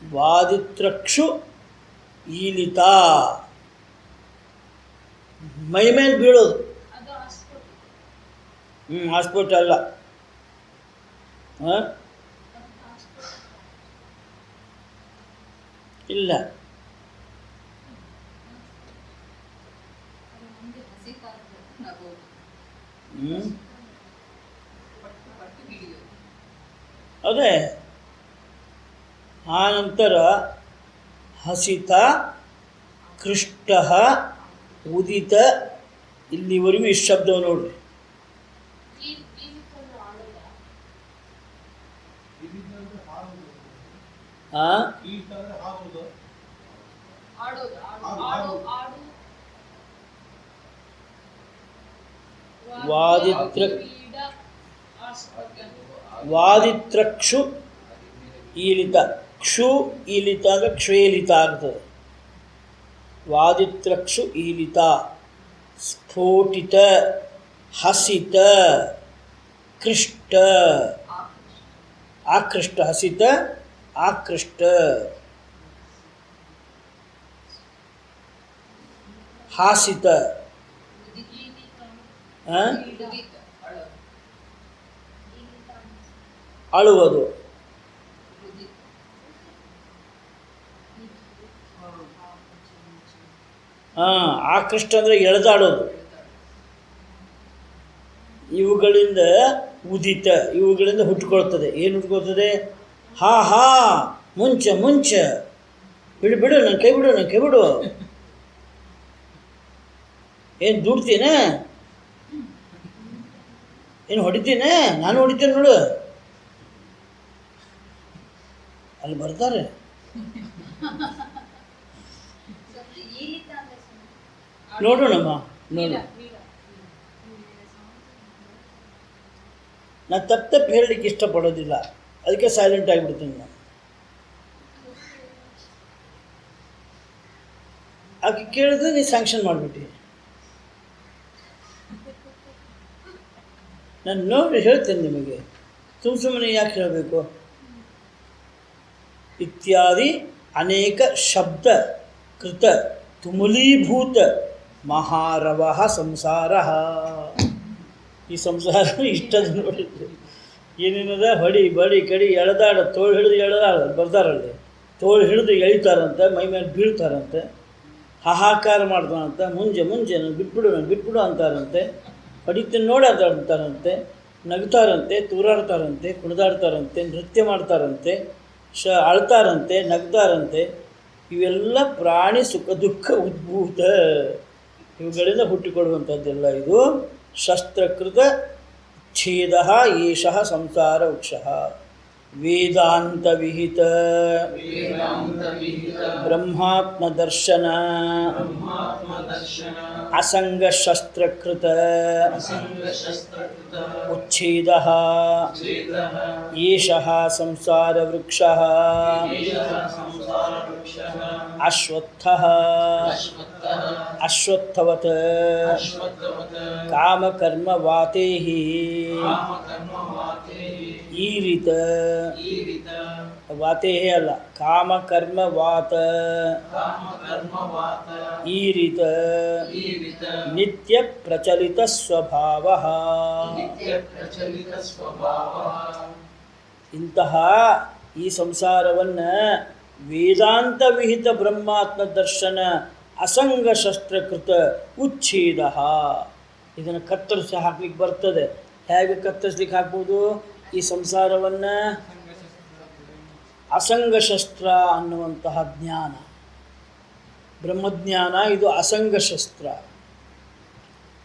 ವಾದಿತ್ರಕ್ಷು ಈಲಿತ ಮೈ ಮೇಲೆ ಬೀಳೋದು. ಆಸ್ಪೋಟ ಅಲ್ಲ. ಇಲ್ಲ, ಅದೇ ಆನಂತರ ಹಸಿತ, ಕೃಷ್ಟ, ಉದಿತ, ಇಲ್ಲಿವರೆಗೂ ಇಷ್ಟು ಶಬ್ದವು ನೋಡ್ರಿ. ವಾದಿತ್ರಕ್ಷು ಈಲಿತ, ಕ್ಷು ಈಲಿತ ಅಂದರೆ ಕ್ಷೇಲಿತ ಆಗ್ತದೆ. ವಾದಿತ್ರಕ್ಷು ಈಲಿತ, ಸ್ಫೋಟಿತ, ಹಸಿತ, ಕೃಷ್ಟ, ಆಕೃಷ್ಟ, ಹಸಿತ ಆಕೃಷ್ಟ, ಹಾಸಿತ, ಅಳುವುದು, ಆಕೃಷ್ಟ ಅಂದರೆ ಎಳೆದಾಡೋದು. ಇವುಗಳಿಂದ ಉದಿತ, ಇವುಗಳಿಂದ ಹುಟ್ಟುಕೊಳ್ತದೆ. ಏನು ಹುಟ್ಟುಕೊಳ್ತದೆ? ಹಾ ಹಾ, ಮುಂಚೆ ಮುಂಚೆ, ಬಿಡು ಬಿಡು, ನನ್ನ ಕೈ ಬಿಡು, ನನ್ನ ಕೈ ಬಿಡು. ಏನು ದುಡ್ತೀನ? ಏನು ಹೊಡಿತೀನ? ನಾನು ಹೊಡಿತೇನೆ ನೋಡು. ಅಲ್ಲಿ ಬರ್ತಾರೆ. ನೋಡೋಣಮ್ಮ, ನೋಡು. ನಾನು ತಪ್ಪು ಹೇಳಲಿಕ್ಕೆ ಇಷ್ಟಪಡೋದಿಲ್ಲ, ಅದಕ್ಕೆ ಸೈಲೆಂಟ್ ಆಗಿಬಿಡ್ತೀನಿ ನಾನು. ಆಕೆ ಕೇಳಿದ್ರೆ ನೀ ಸ್ಯಾಂಕ್ಷನ್ ಮಾಡಿಬಿಟ್ಟು ನಾನು ನೋಡಿ ಹೇಳ್ತೇನೆ ನಿಮಗೆ. ಸುಮ್ಮನೆ ಯಾಕೆ ಹೇಳಬೇಕು? ಇತ್ಯಾದಿ ಅನೇಕ ಶಬ್ದ ಕೃತ ತುಮುಲೀಭೂತ ಮಹಾರವ ಸಂಸಾರ. ಈ ಸಂಸಾರ ಇಷ್ಟದ ನೋಡಿದ್ದು ಏನೇನದ? ಹೊಡಿ ಬಡಿ ಕಡಿ ಎಳೆದಾಡ, ತೋಳು ಹಿಡಿದು ಎಳೆದಾಡ ಬರ್ತಾರಲ್ಲಿ, ತೋಳು ಹಿಡಿದು ಎಳಿತಾರಂತೆ, ಮೈ ಮೇಲೆ ಬೀಳ್ತಾರಂತೆ, ಹಾಹಾಕಾರ ಮಾಡ್ತಾರಂತೆ, ಮುಂಜೆ ಮುಂಜೆ ನಾನು ಬಿಟ್ಬಿಡು, ನಾನು ಬಿಟ್ಬಿಡು ಅಂತಾರಂತೆ, ಹೊಡಿತೀನಿ ನೋಡಿ ಅಂತಾರಂತೆ, ನಗ್ತಾರಂತೆ, ತೂರಾಡ್ತಾರಂತೆ, ಕುಣಿದಾಡ್ತಾರಂತೆ, ನೃತ್ಯ ಮಾಡ್ತಾರಂತೆ, ಅಳ್ತಾರಂತೆ, ನಗ್ತಾರಂತೆ. ಇವೆಲ್ಲ ಪ್ರಾಣಿ ಸುಖ ದುಃಖ ಉದ್ಭೂತ, ಇವುಗಳಿಂದ ಹುಟ್ಟಿಕೊಳ್ಳುವಂಥದ್ದೆಲ್ಲ ಇದು. ಶಸ್ತ್ರಕೃತ ಛೇದ ಏಷಃ ಸಂಸಾರ ವೃಕ್ಷಃ. ವೇದಾಂತ ವಿಹಿತ ಬ್ರಹ್ಮಾತ್ಮ ದರ್ಶನ ಅಸಂಗ ಶಸ್ತ್ರಕೃತ ಉಚ್ಛೇದ ಏಷಃ ಸಂಸಾರ ವೃಕ್ಷಃ. ಅಶ್ವತ್ಥಃ ಅಶ್ವತ್ಥವತ್ ಕಾಮಕರ್ಮ ವಾತೇಃ ಈರಿತ. ವಾತೇಃ ಅಲ್ಲ, ಕಾಮಕರ್ಮ ವಾತ ಈರಿತ ನಿತ್ಯ ಪ್ರಚಲಿತ ಸ್ವಭಾವ. ಇಂತಹ ಈ ಸಂಸಾರವನ್ನು ವೇದಾಂತ ವಿಹಿತ ಬ್ರಹ್ಮಾತ್ಮ ದರ್ಶನ ಅಸಂಗ ಶಸ್ತ್ರಕೃತ ಉಚ್ಛೇದ. ಇದನ್ನು ಕತ್ತರಿಸಿ ಹಾಕ್ಲಿಕ್ಕೆ ಬರ್ತದೆ. ಹೇಗೆ ಕತ್ತರಿಸ್ಲಿಕ್ಕೆ ಹಾಕ್ಬೋದು? ಈ ಸಂಸಾರವನ್ನು ಅಸಂಗ ಶಸ್ತ್ರ ಅನ್ನುವಂತಹ ಜ್ಞಾನ, ಬ್ರಹ್ಮಜ್ಞಾನ, ಇದು ಅಸಂಗ ಶಸ್ತ್ರ.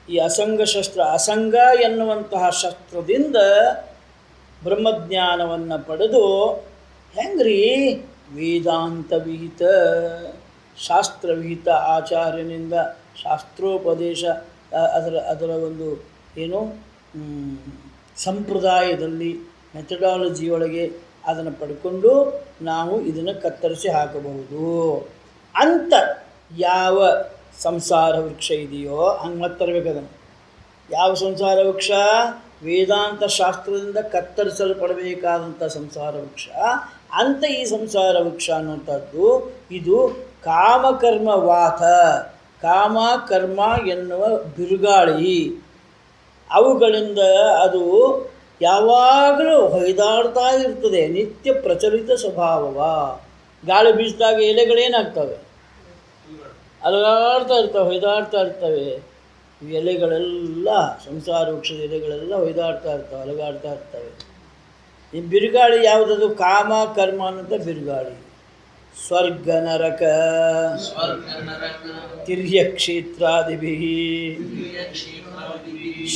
ಈ ಅಸಂಗ ಶಸ್ತ್ರ, ಅಸಂಗ ಎನ್ನುವಂತಹ ಶಸ್ತ್ರದಿಂದ ಬ್ರಹ್ಮಜ್ಞಾನವನ್ನು ಪಡೆದು ಹೆಂಗ್ರಿ? ವೇದಾಂತ ವಿಹಿತ, ಶಾಸ್ತ್ರವಿಹಿತ ಆಚಾರ್ಯನಿಂದ ಶಾಸ್ತ್ರೋಪದೇಶ, ಅದರ ಒಂದು ಏನು ಸಂಪ್ರದಾಯದಲ್ಲಿ ಮೆಥಡಾಲಜಿ ಒಳಗೆ ಅದನ್ನು ಪಡ್ಕೊಂಡು ನಾವು ಇದನ್ನು ಕತ್ತರಿಸಿ ಹಾಕಬಹುದು. ಅಂತ ಯಾವ ಸಂಸಾರ ವೃಕ್ಷ ಇದೆಯೋ ಹಂಗೆ ಮತ್ತೆ ತರಬೇಕದನ್ನು. ಯಾವ ಸಂಸಾರ ವೃಕ್ಷ? ವೇದಾಂತ ಶಾಸ್ತ್ರದಿಂದ ಕತ್ತರಿಸಲ್ಪಡಬೇಕಾದಂಥ ಸಂಸಾರ ವೃಕ್ಷ. ಅಂತ ಈ ಸಂಸಾರ ವೃಕ್ಷ ಅನ್ನುವಂಥದ್ದು ಇದು ಕಾಮಕರ್ಮ ವಾತ, ಕಾಮ ಕರ್ಮ ಎನ್ನುವ ಬಿರುಗಾಳಿ, ಅವುಗಳಿಂದ ಅದು ಯಾವಾಗಲೂ ಹೊಯ್ದಾಡ್ತಾ ಇರ್ತದೆ. ನಿತ್ಯ ಪ್ರಚಲಿತ ಸ್ವಭಾವವ. ಗಾಳಿ ಬೀಸಿದಾಗ ಎಲೆಗಳೇನಾಗ್ತವೆ? ಅಲಗಾಡ್ತಾ ಇರ್ತವೆ, ಹೊಯ್ದಾಡ್ತಾ ಇರ್ತವೆ. ಈ ಎಲೆಗಳೆಲ್ಲ ಸಂಸಾರ ವೃಕ್ಷದ ಎಲೆಗಳೆಲ್ಲ ಹೊಯ್ದಾಡ್ತಾ ಇರ್ತವೆ, ಅಲಗಾಡ್ತಾ ಇರ್ತವೆ. ಈ ಬಿರುಗಾಳಿ ಯಾವುದದು? ಕಾಮ ಕರ್ಮ ಅನ್ನೋಂಥ ಬಿರುಗಾಳಿ. ಸ್ವರ್ಗ ನರಕ ತಿರ್ಯಕ್ಷೇತ್ರಾದಿಭಿ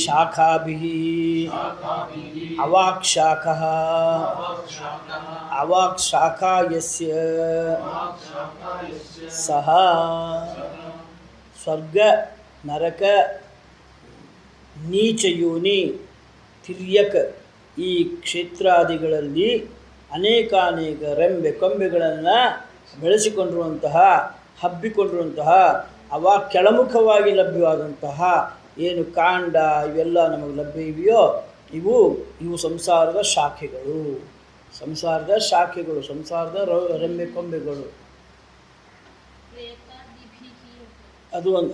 ಶಾಖಾಭಿಃ ಅವಾಕ್ಶಾಖಃ ಅವಾಕ್ಶಾಖಾ ಯಸ್ಯ ಸಹ. ಸ್ವರ್ಗ ನರಕ ನೀಚಯೋನಿ ತಿರ್ಯಕ್ ಈ ಕ್ಷೇತ್ರಾದಿಗಳಲ್ಲಿ ಅನೇಕಾನೇಕ ರೆಂಬೆ ಕೊಂಬೆಗಳನ್ನು ಬೆಳೆಸಿಕೊಂಡಿರುವಂತಹ, ಹಬ್ಬಿಕೊಂಡಿರುವಂತಹ, ಅವ ಕೆಳಮುಖವಾಗಿ ಲಭ್ಯವಾದಂತಹ ಏನು ಕಾಂಡ ಇವೆಲ್ಲ ನಮಗೆ ಲಭ್ಯ ಇವೆಯೋ ಇವು ಸಂಸಾರದ ಶಾಖೆಗಳು, ಸಂಸಾರದ ಶಾಖೆಗಳು, ಸಂಸಾರದ ರೆಂಬೆ ಕೊಂಬೆಗಳು.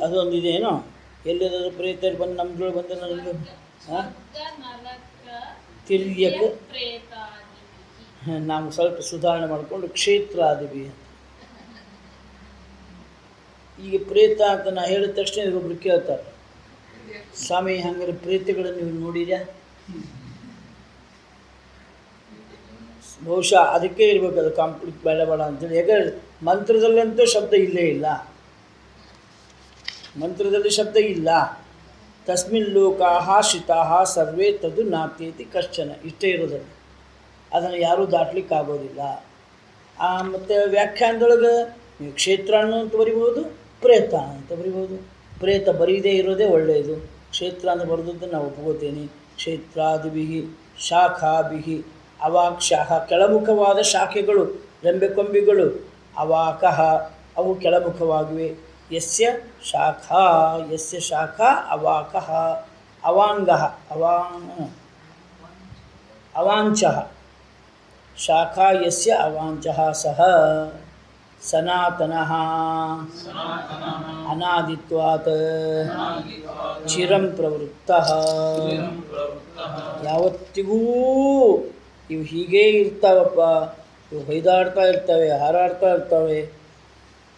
ಅದೊಂದಿದೇನೋ ಎಲ್ಲಿರೋದು? ಪ್ರೇತರು ಬಂದು ನಮ್ಗಳು ಬಂದು ನನಗೆ ತಿರ್ಯಕ್ ನಾವು ಸ್ವಲ್ಪ ಸುಧಾರಣೆ ಮಾಡಿಕೊಂಡು ಕ್ಷೇತ್ರಾದಿಭಿ ಅಂತ. ಈಗ ಪ್ರೇತ ಅಂತ ನಾ ಹೇಳಿದ ತಕ್ಷಣ ಒಬ್ರು ಕೇಳ್ತಾರೆ, ಸ್ವಾಮಿ ಹಂಗಾರೆ ಪ್ರೇತಗಳನ್ನು ನೀವು ನೋಡಿದ್ಯಾ? ಬಹುಶಃ ಅದಕ್ಕೆ ಇರಬೇಕು ಅದು ಕಾಂಪ್ಲೀಟ್ ಬೇಡ ಅಂತೇಳಿ. ಯಾಕಂದರೆ ಮಂತ್ರದಲ್ಲಂತೂ ಶಬ್ದ ಇಲ್ಲೇ ಇಲ್ಲ, ಮಂತ್ರದಲ್ಲಿ ಶಬ್ದ ಇಲ್ಲ. ತಸ್ಮಿನ್ ಲೋಕಾಹ ಶಿತಾಹ ಸರ್ವೇ ತದು ನಾತ್ಯೇತಿ ಕಶ್ಚನ, ಇಷ್ಟೇ ಇರೋದನ್ನು, ಅದನ್ನು ಯಾರೂ ದಾಟ್ಲಿಕ್ಕೆ ಆಗೋದಿಲ್ಲ. ಮತ್ತು ವ್ಯಾಖ್ಯಾನದೊಳಗೆ ನೀವು ಕ್ಷೇತ್ರ ಅಂತ ಬರಿಬೋದು, ಪ್ರೇತ ಅಂತ ಬರಿಬೋದು. ಪ್ರೇತ ಬರೀದೇ ಇರೋದೇ ಒಳ್ಳೆಯದು. ಕ್ಷೇತ್ರ ಅಂತ ಬರೆದದ್ದು ನಾವು ಒಪ್ಕೋತೀನಿ. ಕ್ಷೇತ್ರಾದಿಭಿ ಶಾಖಾಭಿಹಿ ಅವಾಕ್ಷಾಹ, ಕೆಳಮುಖವಾದ ಶಾಖೆಗಳು, ರೆಂಬೆಕೊಂಬಿಗಳು. ಅವಾಕಃ, ಅವು ಕೆಳಮುಖವಾಗಿವೆ. ಯಸ್ಯ ಶಾಖಾ ಅವಾಕಃ ಅವಾಂಗಃ ಅವಾಂಚಃ ಶಾಖಾ ಯಸ್ಯ ಅವಾಂಚಃ ಸಹ ಸನಾತನಃ ಅನಾದಿತ್ವಾತ್ ಚಿರಂ ಪ್ರವೃತ್ತಃ. ಯಾವತ್ತಿಗೂ ಇವು ಹೀಗೇ ಇರ್ತಾವಪ್ಪ, ಇವು ಹೊಯ್ದಾಡ್ತಾ ಇರ್ತವೆ, ಹಾರಾಡ್ತಾ ಇರ್ತವೆ.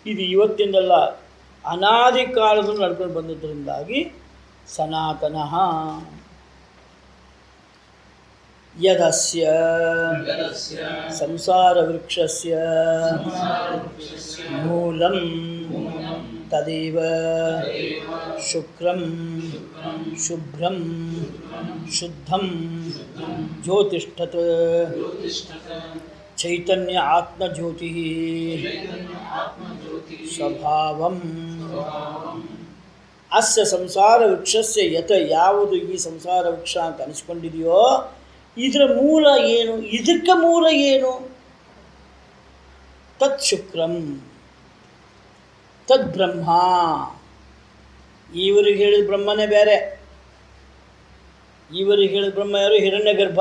ಇದು ಇವತ್ತಿಂದಲ್ಲ, ಅನಾದಿ ಕಾಲದಲ್ಲಿ ನಡ್ಕೊಂಡು ಬಂದಿದ್ದರಿಂದಾಗಿ ಸನಾತನಃ. ಯದಸ್ಯ ಸಂಸಾರ ವೃಕ್ಷಸ್ಯ ಮೂಲಂ ತದೇವ ಶುಕ್ರಂ ಶುಭ್ರಂ ಶುದ್ಧಂ ಜ್ಯೋತಿಷ್ಠತ್ ಚೈತನ್ಯ ಆತ್ಮಜ್ಯೋತಿ ಸ್ವಭಾವಂ. ಅಸ್ಯ ಸಂಸಾರ ವೃಕ್ಷಸ್ಯ ಯತ್, ಯಾವುದು ಈ ಸಂಸಾರ ವೃಕ್ಷ ಅಂತ ಅನಿಸ್ಕೊಂಡಿದೆಯೋ ಇದರ ಮೂಲ ಏನು? ಇದಕ್ಕೆ ಮೂಲ ಏನು? ತತ್ ಶುಕ್ರಂ ತದ್ ಬ್ರಹ್ಮ. ಇವರಿಗೆ ಹೇಳಿದ ಬ್ರಹ್ಮನೇ ಬೇರೆ. ಇವರಿಗೆ ಹೇಳಿದ ಬ್ರಹ್ಮ ಯಾರು? ಹಿರಣ್ಯಗರ್ಭ,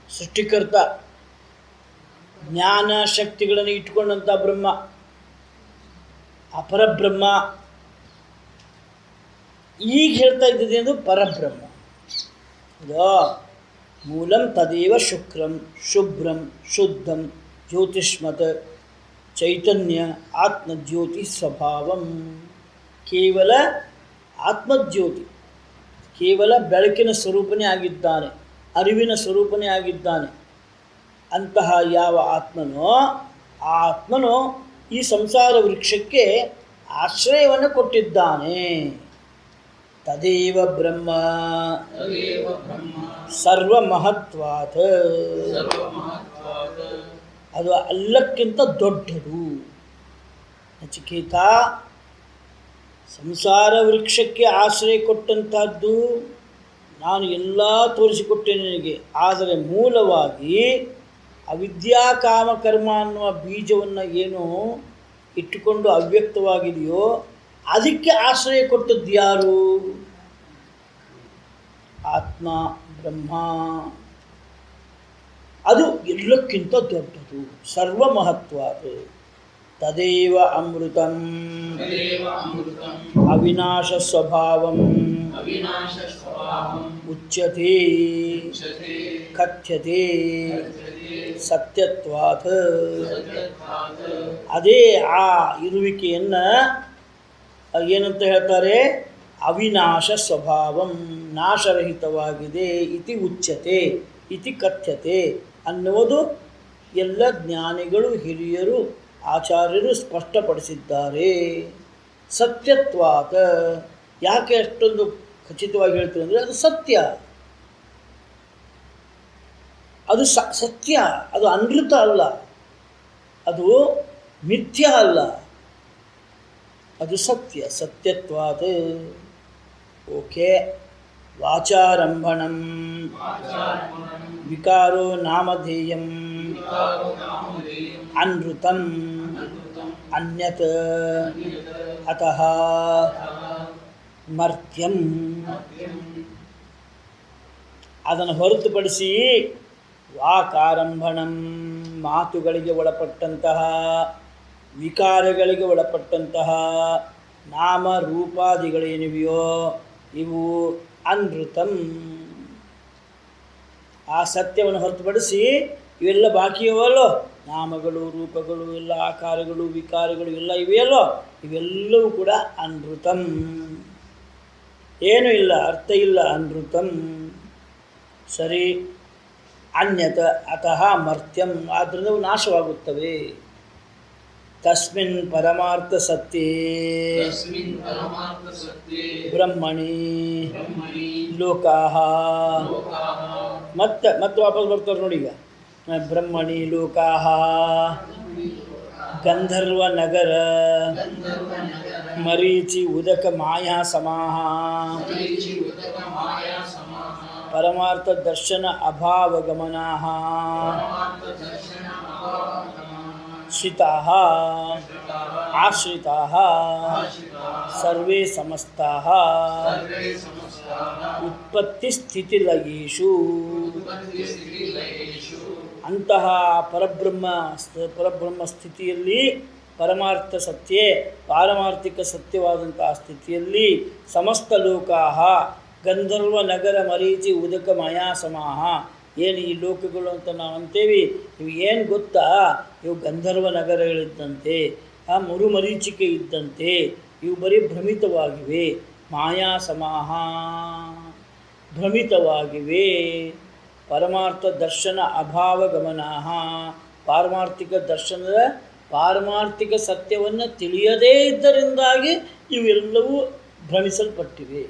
ಸೃಷ್ಟಿಕರ್ತ, ಜ್ಞಾನ ಶಕ್ತಿಗಳನ್ನು ಇಟ್ಕೊಂಡಂಥ ಬ್ರಹ್ಮ, ಅಪರಬ್ರಹ್ಮ. ಈಗ ಹೇಳ್ತಾ ಇದ್ದದ್ದು ಎಂದು ಪರಬ್ರಹ್ಮ. ಇದೋ ಮೂಲಂ ತದೇವ ಶುಕ್ರಂ ಶುಭ್ರಂ ಶುದ್ಧಂ ಜ್ಯೋತಿಷ್ಮತ್ ಚೈತನ್ಯ ಆತ್ಮಜ್ಯೋತಿ ಸ್ವಭಾವಂ. ಕೇವಲ ಆತ್ಮಜ್ಯೋತಿ, ಕೇವಲ ಬೆಳಕಿನ ಸ್ವರೂಪನೇ ಆಗಿದ್ದಾನೆ, ಅರಿವಿನ ಸ್ವರೂಪನೇ ಆಗಿದ್ದಾನೆ. ಅಂತಹ ಯಾವ ಆತ್ಮನೋ ಆ ಆತ್ಮನು ಈ ಸಂಸಾರ ವೃಕ್ಷಕ್ಕೆ ಆಶ್ರಯವನ್ನು ಕೊಟ್ಟಿದ್ದಾನೆ. ತದೇವ ಬ್ರಹ್ಮ ಸರ್ವಮಹತ್ವಾತ್, ಅದು ಎಲ್ಲಕ್ಕಿಂತ ದೊಡ್ಡದು. ನಚಿಕೇತ, ಸಂಸಾರ ವೃಕ್ಷಕ್ಕೆ ಆಶ್ರಯ ಕೊಟ್ಟಂತಹದ್ದು ನಾನು ಎಲ್ಲ ತೋರಿಸಿಕೊಟ್ಟೆ ನಿನಗೆ. ಆದರೆ ಮೂಲವಾಗಿ ಅವಿದ್ಯಾ ಕಾಮಕರ್ಮ ಅನ್ನುವ ಬೀಜವನ್ನು ಏನು ಇಟ್ಟುಕೊಂಡು ಅವ್ಯಕ್ತವಾಗಿದೆಯೋ ಅದಕ್ಕೆ ಆಶ್ರಯ ಕೊಟ್ಟದ್ದು ಯಾರು? ಆತ್ಮ ಬ್ರಹ್ಮ. ಅದು ಎಲ್ಲಕ್ಕಿಂತ ದೊಡ್ಡದು, ಸರ್ವ ಮಹತ್ವಾದ. ತದೇವ ಅಮೃತಂ ಅವಿನಾಶ ಸ್ವಭಾವಂ ಉಚ್ಯತೆ ಕಥ್ಯತೆ ಸತ್ಯತ್ವಾತ್. ಅದೇ ಆ ಇರುವಿಕೆಯನ್ನು ಏನಂತ ಹೇಳ್ತಾರೆ? ಅವಿನಾಶ ಸ್ವಭಾವಂ, ನಾಶರಹಿತವಾಗಿದೆ. ಇತಿ ಉಚ್ಯತೆ ಇತಿ ಕಥ್ಯತೆ ಅನ್ನುವುದು ಎಲ್ಲ ಜ್ಞಾನಿಗಳು, ಹಿರಿಯರು, ಆಚಾರ್ಯರು ಸ್ಪಷ್ಟಪಡಿಸಿದ್ದಾರೆ. ಸತ್ಯತ್ವಾತ್. ಯಾಕೆ ಅಷ್ಟೊಂದು ಖಚಿತವಾಗಿ ಹೇಳ್ತೀವಿ ಅಂದರೆ ಅದು ಸತ್ಯ, ಅದು ಸತ್ಯ, ಅದು ಅನೃತ ಅಲ್ಲ, ಅದು ಮಿಥ್ಯ ಅಲ್ಲ, ಅದು ಸತ್ಯ. ಸತ್ಯತ್ವಾತ್. ಓಕೆ. ವಾಚಾರಂಭಣಂ ವಿಕಾರೋ ನಾಮಧೇಯಂ ಅನೃತಂ ಅನ್ಯತ್ ಅತಃ ಮರ್ತ್ಯಂ. ಅದನ್ನು ಹೊರತುಪಡಿಸಿ ವಾಕಾರಂಭಣಂ, ಮಾತುಗಳಿಗೆ ಒಳಪಟ್ಟಂತಹ, ವಿಕಾರಗಳಿಗೆ ಒಳಪಟ್ಟಂತಹ ನಾಮ ರೂಪಾದಿಗಳೇನಿವೆಯೋ ಇವು ಅನೃತಂ. ಆ ಸತ್ಯವನ್ನು ಹೊರತುಪಡಿಸಿ ಇವೆಲ್ಲ ಬಾಕಿಯವಲ್ಲೋ, ನಾಮಗಳು, ರೂಪಗಳು, ಎಲ್ಲ ಆಕಾರಗಳು, ವಿಕಾರಗಳು ಎಲ್ಲ ಇವೆಯಲ್ಲೋ, ಇವೆಲ್ಲವೂ ಕೂಡ ಅನೃತಂ. ಏನೂ ಇಲ್ಲ, ಅರ್ಥ ಇಲ್ಲ, ಅನೃತಂ. ಸರಿ. ಅನ್ಯತ ಅತಃ ಮರ್ತ್ಯಂ, ಆದ್ದರಿಂದ ಅವು ನಾಶವಾಗುತ್ತವೆ. ತಸ್ಮಿನ್ ಪರಮಾರ್ಥ ಸತ್ಯೇ ಬ್ರಹ್ಮಣಿ ಲೋಕಾಃ. ಮತ್ತೆ ವಾಪಸ್ ಬರ್ತಾರೆ ನೋಡಿ. ಈಗ ಬ್ರಹ್ಮಣಿ ಲೋಕಾಃ ಗಂಧರ್ವ ನಗರ ಮರೀಚಿ ಉದಕ ಮಾಯಾ ಸಮಾಹ ಪರಮಾರ್ಥ ದರ್ಶನ ಅಭಾವಗಮನಾಃ ಶ್ರಿತಾಃ ಆಶ್ರಿತಾಃ ಸರ್ವೇ ಸಮಸ್ತಾಃ ಉತ್ಪತ್ತಿ ಸ್ಥಿತಿಲಯೇಷು. ಅಂತಹ ಪರಬ್ರಹ್ಮ ಸ್ಥಿತಿಯಲ್ಲಿ, ಪರಮಾರ್ಥ ಸತ್ಯೇ ಪಾರಮಾರ್ಥಿಕ ಸತ್ಯವಾದಂತಹ ಸ್ಥಿತಿಯಲ್ಲಿ ಸಮಸ್ತ ಲೋಕಾಃ ಗಂಧರ್ವ ನಗರ ಮರೀಚಿ ಉದಕ ಮಾಯಾ ಸಮಾಹ. ಏನು ಈ ಲೋಕಗಳು ಅಂತ ನಾವು ಅಂತೇವೆ, ಇವು ಏನು ಗೊತ್ತಾ? ಇವು ಗಂಧರ್ವ ನಗರಗಳಿದ್ದಂತೆ, ಆ ಮರುಮರೀಚಿಕೆ ಇದ್ದಂತೆ, ಇವು ಬರೀ ಭ್ರಮಿತವಾಗಿವೆ. ಮಾಯಾ ಸಮಾಹ, ಭ್ರಮಿತವಾಗಿವೆ. ಪರಮಾರ್ಥ ದರ್ಶನ ಅಭಾವ ಗಮನಾಃ, ಪಾರಮಾರ್ಥಿಕ ದರ್ಶನದ ಪಾರಮಾರ್ಥಿಕ ಸತ್ಯವನ್ನು ತಿಳಿಯದೇ ಇದ್ದರಿಂದಾಗಿ ಇವೆಲ್ಲವೂ ಭ್ರಮಿಸಲ್ಪಟ್ಟಿವೆ.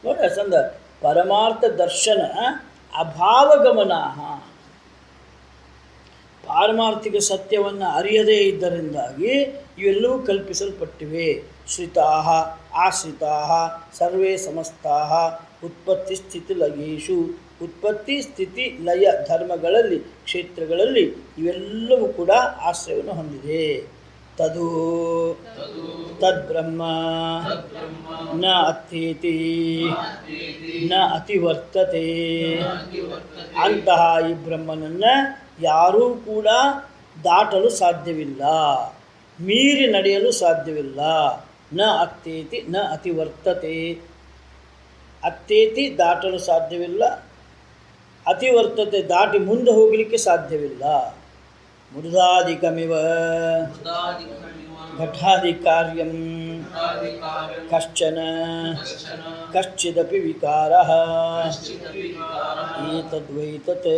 ನೋಡಿ ಚಂದ. ಪರಮಾರ್ಥ ದರ್ಶನ ಅಭಾವಗಮನಾಃ, ಪಾರಮಾರ್ಥಿಕ ಸತ್ಯವನ್ನು ಅರಿಯದೇ ಇದ್ದರಿಂದಾಗಿ ಇವೆಲ್ಲವೂ ಕಲ್ಪಿಸಲ್ಪಟ್ಟಿವೆ. ಶ್ರಿತಾಃ ಆಶ್ರಿತಾಃ ಸರ್ವೇ ಸಮಸ್ತಾಃ ಉತ್ಪತ್ತಿ ಸ್ಥಿತಿ ಲಯೇಷು. ಉತ್ಪತ್ತಿ ಸ್ಥಿತಿ ಲಯ ಧರ್ಮಗಳಲ್ಲಿ, ಕ್ಷೇತ್ರಗಳಲ್ಲಿ ಇವೆಲ್ಲವೂ ಕೂಡ ಆಶ್ರಯವನ್ನು ಹೊಂದಿದೆ. ತದು ತದ್ಬ್ರಹ್ಮ ನ ಅತ್ಯೇತಿ ನ ಅತಿವರ್ತತೆ. ಅಂತಹ ಈ ಬ್ರಹ್ಮನನ್ನು ಯಾರೂ ಕೂಡ ದಾಟಲು ಸಾಧ್ಯವಿಲ್ಲ, ಮೀರಿ ನಡೆಯಲು ಸಾಧ್ಯವಿಲ್ಲ. ನ ಅತ್ಯೇತಿ ನ ಅತಿವರ್ತತೆ. ಅತ್ಯೇತಿ ದಾಟಲು ಸಾಧ್ಯವಿಲ್ಲ, ಅತಿವರ್ತತೆ ದಾಟಿ ಮುಂದೆ ಹೋಗಲಿಕ್ಕೆ ಸಾಧ್ಯವಿಲ್ಲ. ಮೃದಾಧಿಕಮಿವ ಘಟಾದಿ ಕಾರ್ಯಂ ಕಶ್ಚನ ಕಶ್ಚಿದಪಿ ವಿಕಾರಃ ಏತದ್ವೈತತ್.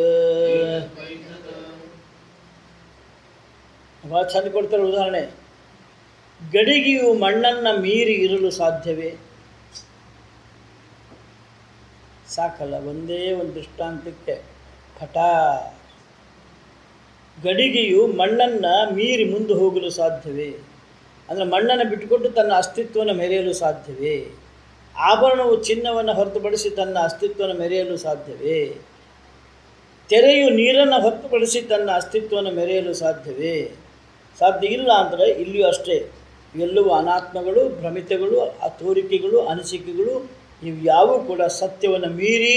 ಭಾಳ ಚಂದ ಕೊಡ್ತಾರೆ ಉದಾಹರಣೆ. ಗಡಿಗೆಯು ಮಣ್ಣನ್ನು ಮೀರಿ ಇರಲು ಸಾಧ್ಯವೇ? ಸಾಕಲ್ಲ, ಒಂದೇ ಒಂದು ದೃಷ್ಟಾಂತಕ್ಕೆ ಘಟ. ಗಡಿಗೆಯು ಮಣ್ಣನ್ನು ಮೀರಿ ಮುಂದೆ ಹೋಗಲು ಸಾಧ್ಯವೇ? ಅಂದರೆ ಮಣ್ಣನ್ನು ಬಿಟ್ಟುಕೊಟ್ಟು ತನ್ನ ಅಸ್ತಿತ್ವವನ್ನು ಮೆರೆಯಲು ಸಾಧ್ಯವೇ? ಆಭರಣವು ಚಿನ್ನವನ್ನು ಹೊರತುಪಡಿಸಿ ತನ್ನ ಅಸ್ತಿತ್ವವನ್ನು ಮೆರೆಯಲು ಸಾಧ್ಯವೇ? ತೆರೆಯು ನೀರನ್ನು ಹೊರತುಪಡಿಸಿ ತನ್ನ ಅಸ್ತಿತ್ವವನ್ನು ಮೆರೆಯಲು ಸಾಧ್ಯವೇ? ಸಾಧ್ಯ ಇಲ್ಲ ಅಂದರೆ ಇಲ್ಲಿಯೂ ಅಷ್ಟೇ. ಎಲ್ಲವೂ ಅನಾತ್ಮಗಳು, ಭ್ರಮಿತಗಳು, ತೋರಿಕೆಗಳು, ಅನಿಸಿಕೆಗಳು, ಇವು ಯಾವುವು ಕೂಡ ಸತ್ಯವನ್ನು ಮೀರಿ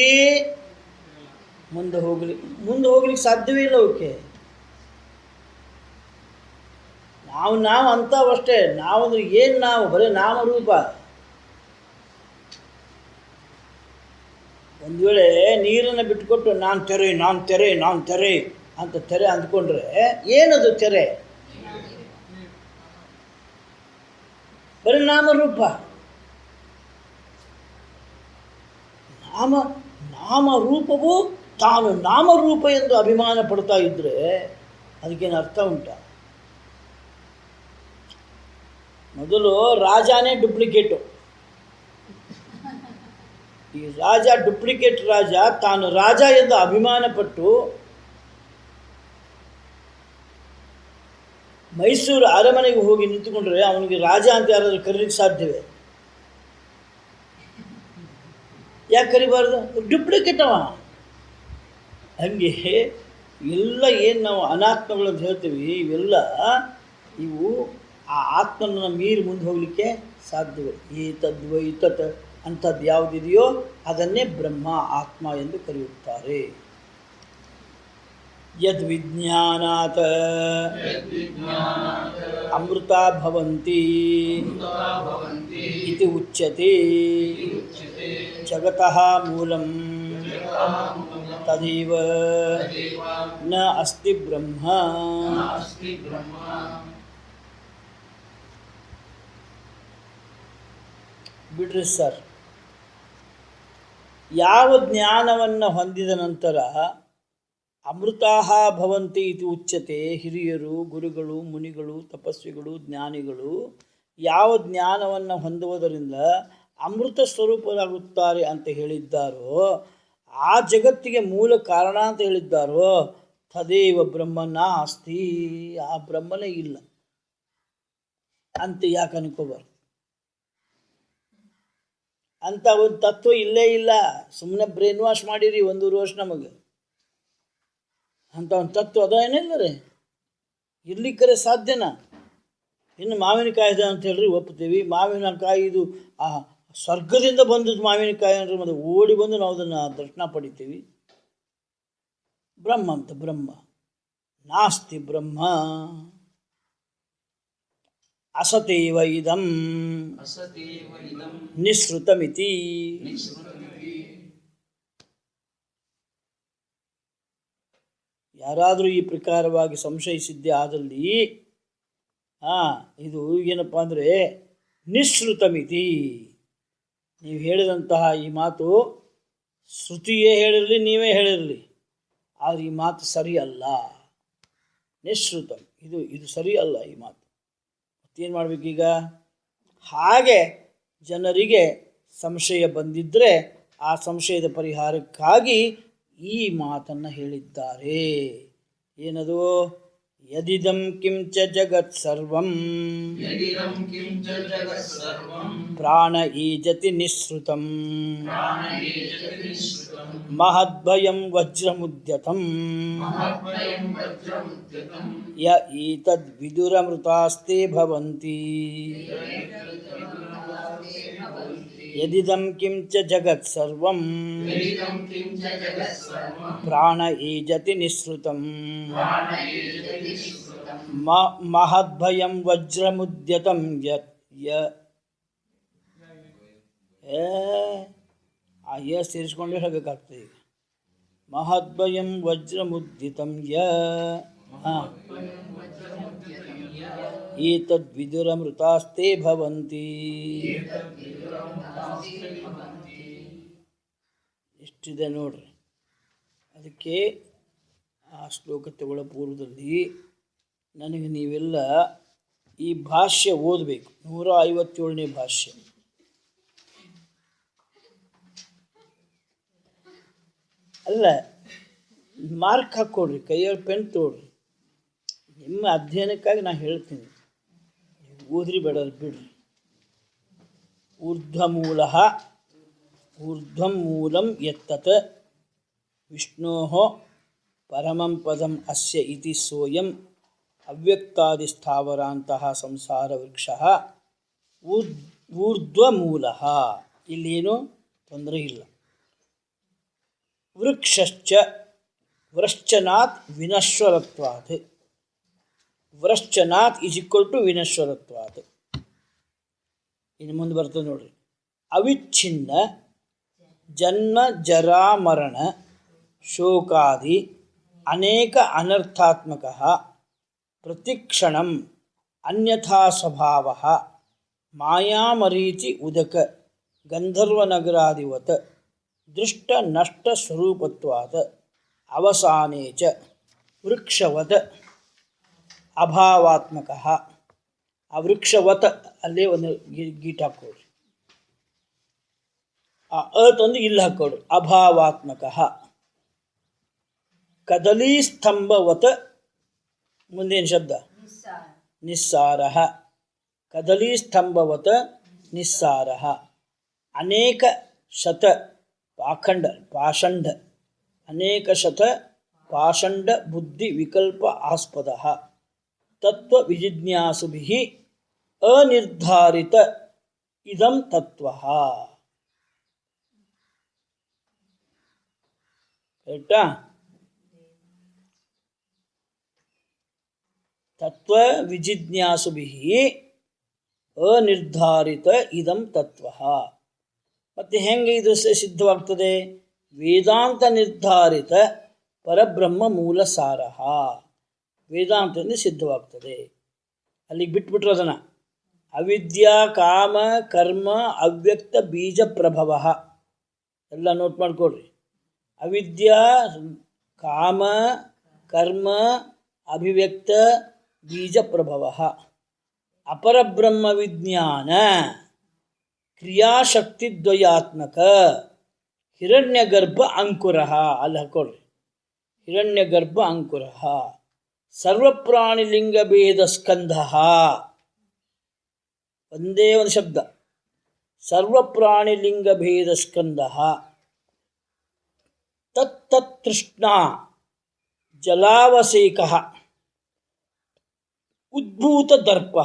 ಮುಂದೆ ಹೋಗ್ಲಿಕ್ಕೆ ಸಾಧ್ಯವೇ ಇಲ್ಲ ಅವಕ್ಕೆ. ನಾವು ಅಂಥವಷ್ಟೇ. ನಾವಂದ್ರೆ ಏನು? ನಾವು ಬರೀ ನಾಮರೂಪ. ಒಂದು ವೇಳೆ ನೀರನ್ನು ಬಿಟ್ಟುಕೊಟ್ಟು ನಾನು ತೆರೆ ಅಂತ ತೆರೆ ಅಂದ್ಕೊಂಡ್ರೆ ಏನದು ತೆರೆ? ಬರೀ ನಾಮರೂಪ. ನಾಮರೂಪವು ತಾನು ನಾಮರೂಪ ಎಂದು ಅಭಿಮಾನ ಪಡ್ತಾ ಇದ್ದರೆ ಅದಕ್ಕೇನು ಅರ್ಥ ಉಂಟ? ಮೊದಲು ರಾಜನೇ ಡುಪ್ಲಿಕೇಟು. ಈ ರಾಜ ಡುಪ್ಲಿಕೇಟ್ ರಾಜ. ತಾನು ರಾಜ ಎಂದು ಅಭಿಮಾನ ಪಟ್ಟು ಮೈಸೂರು ಅರಮನೆಗೆ ಹೋಗಿ ನಿಂತುಕೊಂಡ್ರೆ ಅವನಿಗೆ ರಾಜ ಅಂತ ಯಾರಾದರೂ ಕರೀಲಿಕ್ಕೆ ಸಾಧ್ಯವೇ? ಯಾಕೆ ಕರಿಬಾರ್ದು? ಡುಪ್ಲಿಕೇಟ್ ಅವ. ಹಂಗೆ ಎಲ್ಲ ಏನು ನಾವು ಅನಾತ್ಮಗಳು ಅಂತ ಹೇಳ್ತೀವಿ, ಇವು ಆ ಆತ್ಮನ ಮೀರಿ ಮುಂದೆ ಹೋಗಲಿಕ್ಕೆ ಸಾಧ್ಯವಿಲ್ಲ. ಏತದ್ವೈತತ್ ಅಂಥದ್ದು ಯಾವುದಿದೆಯೋ ಅದನ್ನೇ ಬ್ರಹ್ಮ, ಆತ್ಮ ಎಂದು ಕರೆಯುತ್ತಾರೆ. ಯದ್ವಿಜ್ಞಾನಾತ್ ಅಮೃತ ಭವಂತಿ ಇತಿ ಉಚ್ಯತೆ. ಜಗತಃ ಮೂಲಂ ತದೇವ ನ ಅಸ್ತಿ ಬ್ರಹ್ಮ. ಬಿಡ್ರಿ ಸರ್. ಯಾವ ಜ್ಞಾನವನ್ನು ಹೊಂದಿದ ನಂತರ ಅಮೃತಾಹ ಭವಂತಿ ಇದು ಉಚ್ಯತೆ, ಹಿರಿಯರು, ಗುರುಗಳು, ಮುನಿಗಳು, ತಪಸ್ವಿಗಳು, ಜ್ಞಾನಿಗಳು ಯಾವ ಜ್ಞಾನವನ್ನು ಹೊಂದುವುದರಿಂದ ಅಮೃತ ಸ್ವರೂಪರಾಗುತ್ತಾರೆ ಅಂತ ಹೇಳಿದ್ದಾರೋ, ಆ ಜಗತ್ತಿಗೆ ಮೂಲ ಕಾರಣ ಅಂತ ಹೇಳಿದ್ದಾರೋ, ತದೇವ ಬ್ರಹ್ಮನ ಅಸ್ತಿ, ಆ ಬ್ರಹ್ಮನೇ ಇಲ್ಲ ಅಂತ ಯಾಕೆ ಅನ್ಕೋಬಾರ್ದು? ಅಂತ ಒಂದು ತತ್ವ ಇಲ್ಲೇ ಇಲ್ಲ. ಸುಮ್ಮನೆ ಬ್ರೈನ್ ವಾಶ್ ಮಾಡಿರಿ 1 ವರ್ಷ ನಮಗೆ. ಅಂತ ಒಂದು ತತ್ವ ಅದೇನಿಲ್ಲ ರೀ, ಇರ್ಲಿಕ್ಕರೆ ಸಾಧ್ಯನಾ? ಇನ್ನು ಮಾವಿನಕಾಯಿ ಇದೆ ಅಂತ ಹೇಳ್ರಿ ಒಪ್ತೀವಿ. ಮಾವಿನಕಾಯಿ ಇದು ಸ್ವರ್ಗದಿಂದ ಬಂದದ್ದು ಮಾವಿನಕಾಯಿ ಅಂದ್ರೆ ಮತ್ತೆ ಓಡಿ ಬಂದು ನಾವು ಅದನ್ನು ದರ್ಶನ ಪಡಿತೀವಿ. ಬ್ರಹ್ಮ ಅಂತ ಬ್ರಹ್ಮ ನಾಸ್ತಿ ಬ್ರಹ್ಮ. ಅಸತೇವ ಇದಂ ನಿಸೃತಮಿತಿ. ಯಾರಾದರೂ ಈ ಪ್ರಕಾರವಾಗಿ ಸಂಶಯಿಸಿದ್ದೇ ಆದಲ್ಲಿ ಇದು ಏನಪ್ಪ ಅಂದರೆ ನಿಸೃತಮಿತಿ. ನೀವು ಹೇಳಿದಂತಹ ಈ ಮಾತು ಶ್ರುತಿಯೇ ಹೇಳಿರಲಿ, ನೀವೇ ಹೇಳಿರಲಿ, ಆದರೆ ಈ ಮಾತು ಸರಿ ಅಲ್ಲ. ನಿಸೃತಂ, ಇದು ಸರಿ ಅಲ್ಲ ಈ ಮಾತು. ಮತ್ತೇನು ಮಾಡಬೇಕೀಗ? ಹಾಗೆ ಜನರಿಗೆ ಸಂಶಯ ಬಂದಿದ್ದರೆ ಆ ಸಂಶಯದ ಪರಿಹಾರಕ್ಕಾಗಿ ಈ ಮಾತನ್ನು ಹೇಳಿದ್ದಾರೆ. ಏನದು? ಯದಿದಂ ಕಿಂಚ ಜಗತ್ ಸರ್ವಂ ಪ್ರಾಣ ಈಜತಿ ನಿಸೃತಂ ಮಹದ್ಭಯಂ ವಜ್ರಮುದ್ಯತಂ ಯ ಈತದ್ ವಿದುರಮೃತಾಸ್ತೆ ಭವಂತಿ. ಯದಿದಂ ಕಿಂಚ ಜಗತ್ ಸರ್ವಂ ಪ್ರಾಣ ಈಜತಿ ನಿಸೃತಂ ಮಹದ್ಭಯಂ ವಜ್ರಮುದ್ಯತಂ ಸೇರಿಸ್ಕೊಂಡೇ ಹೇಳಬೇಕಾಗ್ತದೆ ಈಗ. ಮಹದ್ಭಯಂ ವಜ್ರಮುದ್ಯತಂ ಏತದ್ವಿದುರಮೃತಾಸ್ತೆ ಭವಂತಿ. ಎಷ್ಟಿದೆ ನೋಡ್ರಿ. ಅದಕ್ಕೆ ಆ ಶ್ಲೋಕ ತಗೊಳ್ಳೋ ಪೂರ್ವದಲ್ಲಿ ನನಗೆ ನೀವೆಲ್ಲ ಈ ಭಾಷ್ಯ ಓದಬೇಕು. 157ನೇ ಭಾಷ್ಯ. ಅಲ್ಲ, ಮಾರ್ಕ್ ಹಾಕ್ಕೊಡ್ರಿ, ಕೈಯಲ್ಲಿ ಪೆನ್ ತೋಡ್ರಿ. ನಿಮ್ಮ ಅಧ್ಯಯನಕ್ಕಾಗಿ ನಾನು ಹೇಳ್ತೀನಿ, ಓದ್ರಿ ಬೇಡ ಬಿಡ್ರಿ. ಊರ್ಧ್ವಂ ಮೂಲಂ ಯತ್ತತ್ ವಿಷ್ಣೋ ಪರಮಂ ಪದಂ ಅಸ್ಯ ಇತಿ ಸೋಯಂ ಅವ್ಯಕ್ತಾದಿಸ್ಥಾವರಾಂತಹ ಸಂಸಾರ ವೃಕ್ಷ ಊರ್ಧ್ವಮೂಲ. ಇಲ್ಲೇನು ತೊಂದರೆ ಇಲ್ಲ. ವೃಕ್ಷಶ್ಚ ವ್ರಶ್ಚನಾತ್ ವಿನಶ್ವರತ್ವಾತ್. ವ್ರಶ್ಚನಾತ್ ಈಸ್ ಈಕ್ವಲ್ ಟು ವಿನಶ್ವರತ್ವಾತ್. ಇನ್ನು ಮುಂದೆ ಬರ್ತದೆ ನೋಡ್ರಿ. ಅವಿಚ್ಛಿನ್ನ ಜನ್ಮ ಜರಾ ಮರಣ ಶೋಕಾದಿ ಅನೇಕ ಅನರ್ಥಾತ್ಮಕ ಪ್ರತಿಕ್ಷಣಂ ಅನ್ಯಥಾ ಸ್ವಭಾವ ಮಾಯಾಮರೀಚಿ ಉದಕ ಗಂಧರ್ವನಗರಾದಿವತ್ ದೃಷ್ಟ ನಷ್ಟ ಸ್ವರೂಪತ್ವಾತ್ ಅವಸಾನೇ ಚ ವೃಕ್ಷವತ್ ಅಭಾವಾತ್ಮಕ. ಆ ವೃಕ್ಷವತ್ ಅಲ್ಲೇ ಒಂದು ಗೀಟ್ ಹಾಕೋರಿ, ಆ ತಂದು ಇಲ್ಲಿ ಹಾಕೋರಿ. ಅಭಾವಾತ್ಮಕ ಕದಲೀ ಸ್ತಂಭವತ್. ಮುಂದೇನು ಶಬ್ದ? ನಿಸ್ಸಾರ. ಕದಲೀ ಸ್ತಂಭವತ್ ನಿಸ್ಸಾರ. ಅನೇಕ ಶತ ಪಾಷಂಡ ಅನೇಕ ಶತ ಪಾಷಂಡ ಬುದ್ಧಿ ವಿಕಲ್ಪ ಆಸ್ಪದ ತತ್ವ ವಿಜಿಜ್ಞಾಸುಭಿಃ ಅನಿರ್ಧಾರಿತ ಇದಂ ತತ್ವಃ. ಕರೆಕ್ಟಾ? ತತ್ವ ವಿಜಿಜ್ಞಾಸುಭಿಃ ಅನಿರ್ಧಾರಿತ ಇದಂ ತತ್ವಃ. ಮತ್ತು ಹೆಂಗೆ ಇದು ಸಿದ್ಧವಾಗ್ತದೆ? ವೇದಾಂತ ನಿರ್ಧಾರಿತ ಪರಬ್ರಹ್ಮ ಮೂಲ ಸಾರ. ವೇದಾಂತದಿಂದ ಸಿದ್ಧವಾಗ್ತದೆ. ಅಲ್ಲಿಗೆ ಬಿಟ್ಬಿಟ್ರು ಅದನ್ನು. ಅವಿದ್ಯಾ ಕಾಮ ಕರ್ಮ ಅವ್ಯಕ್ತ ಬೀಜ ಪ್ರಭವ. ಎಲ್ಲ ನೋಟ್ ಮಾಡ್ಕೊಡ್ರಿ. ಅವಿದ್ಯಾ ಕಾಮ ಕರ್ಮ ಅಭಿವ್ಯಕ್ತ ಬೀಜ ಪ್ರಭವ. ಅಪರಬ್ರಹ್ಮ ವಿಜ್ಞಾನ ಕ್ರಿಯಾಶಕ್ತಿದ್ವಯಾತ್ಮಕ ಹಿರಣ್ಯಗರ್ಭ ಅಂಕುರ. ಅಲ್ಲಿ ಹಾಕೊಳ್ರಿ. ಹಿರಣ್ಯಗರ್ಭ ಅಂಕುರ ಸರ್ವಪ್ರಾಣಿಲಿಂಗಭೇದ ಸ್ಕಂಧ. ಒಂದೇ ಒಂದು ಶಬ್ದ. ಸರ್ವಪ್ರಾಣಿಲಿಂಗಭೇದ ಸ್ಕಂಧ. ತತ್ತೃಷ್ಣಾ ಜಲಾವಸೇಕ ಉದ್ಭೂತ ದರ್ಪ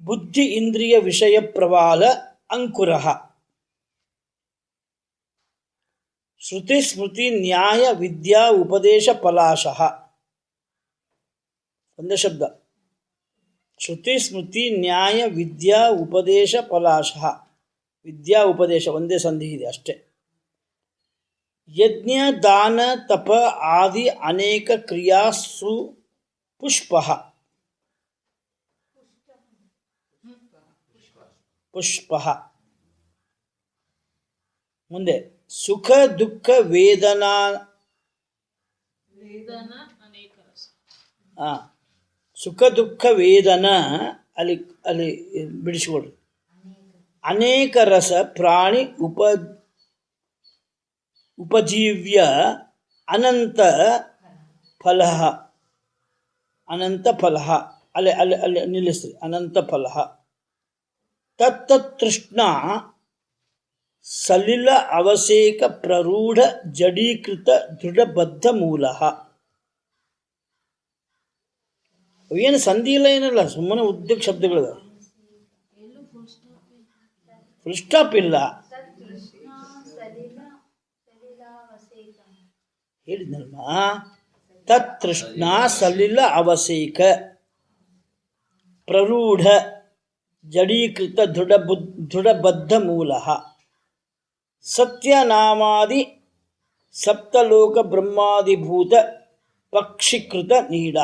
ಬುದ್ಧಿ ಇಂದ್ರಿಯ ವಿಷಯ ಪ್ರವಾಲ ಅಂಕುರ. ಶ್ರುತಿ ಸ್ಮೃತಿ ನ್ಯಾಯ ವಿದ್ಯಾ ಉಪದೇಶ ಪಲಾಶಃ. ಒಂದೇ ಶಬ್ದ. ಶ್ರುತಿ ಸ್ಮೃತಿ ನ್ಯಾಯ ವಿದ್ಯಾ ಉಪದೇಶ ಪಲಾಶಃ. ವಿದ್ಯಾ ಉಪದೇಶ ಒಂದೇ ಸಂಧಿ ಇದೆ ಅಷ್ಟೇ. ಯಜ್ಞ ದಾನ ತಪ ಆದಿ ಅನೇಕ ಕ್ರಿಯಾಸು ಪುಷ್ಪ. ಪುಷ್ಪ. ಮುಂದೆ ಸುಖ ದುಃಖ ವೇದನಾ. ಸುಖ ದುಃಖ ವೇದನ ಅಲ್ಲಿ ಅಲ್ಲಿ ಬಿಡಿಸಿಕೊಡ್ರಿ. ಅನೇಕ ರಸ ಪ್ರಾಣಿ ಉಪಜೀವ್ಯ ಅನಂತ ಫಲ. ಅನಂತ ಫಲ ಅಲ್ಲಿ ಅಲ್ಲಿ ಅಲ್ಲಿ ನಿಲ್ಲಿಸ್ರಿ. ಅನಂತ ಫಲ. ತತ್ತೃಷ್ಣ ಸಲಿಲ ಅವಸೇಕ ಪ್ರರೂಢ ಜಡೀಕೃತ ದೃಢಬದ್ಧ ಮೂಲ. ಏನು ಸಂಧಿ ಇಲ್ಲ, ಏನಲ್ಲ, ಸುಮ್ಮನೆ ಉದ್ಯೋಗ ಶಬ್ದಗಳು. ಫುಲ್ ಸ್ಟಾಪ್ ಇಲ್ಲ. ಹೇಳಿದ್ನಲ್ಮ. ತತ್ತೃಷ್ಣ ಸಲಿಲ ಅವಸೇಕ ಪ್ರರೂಢ ಜಡೀಕೃತ ದೃಢಬದ್ಧ ಮೂಲ. ಸತ್ಯನಾಮಾದಿ ಸಪ್ತಲೋಕ ಬ್ರಹ್ಮಾದಿಭೂತ ಪಕ್ಷೀಕೃತ ನೀಡ.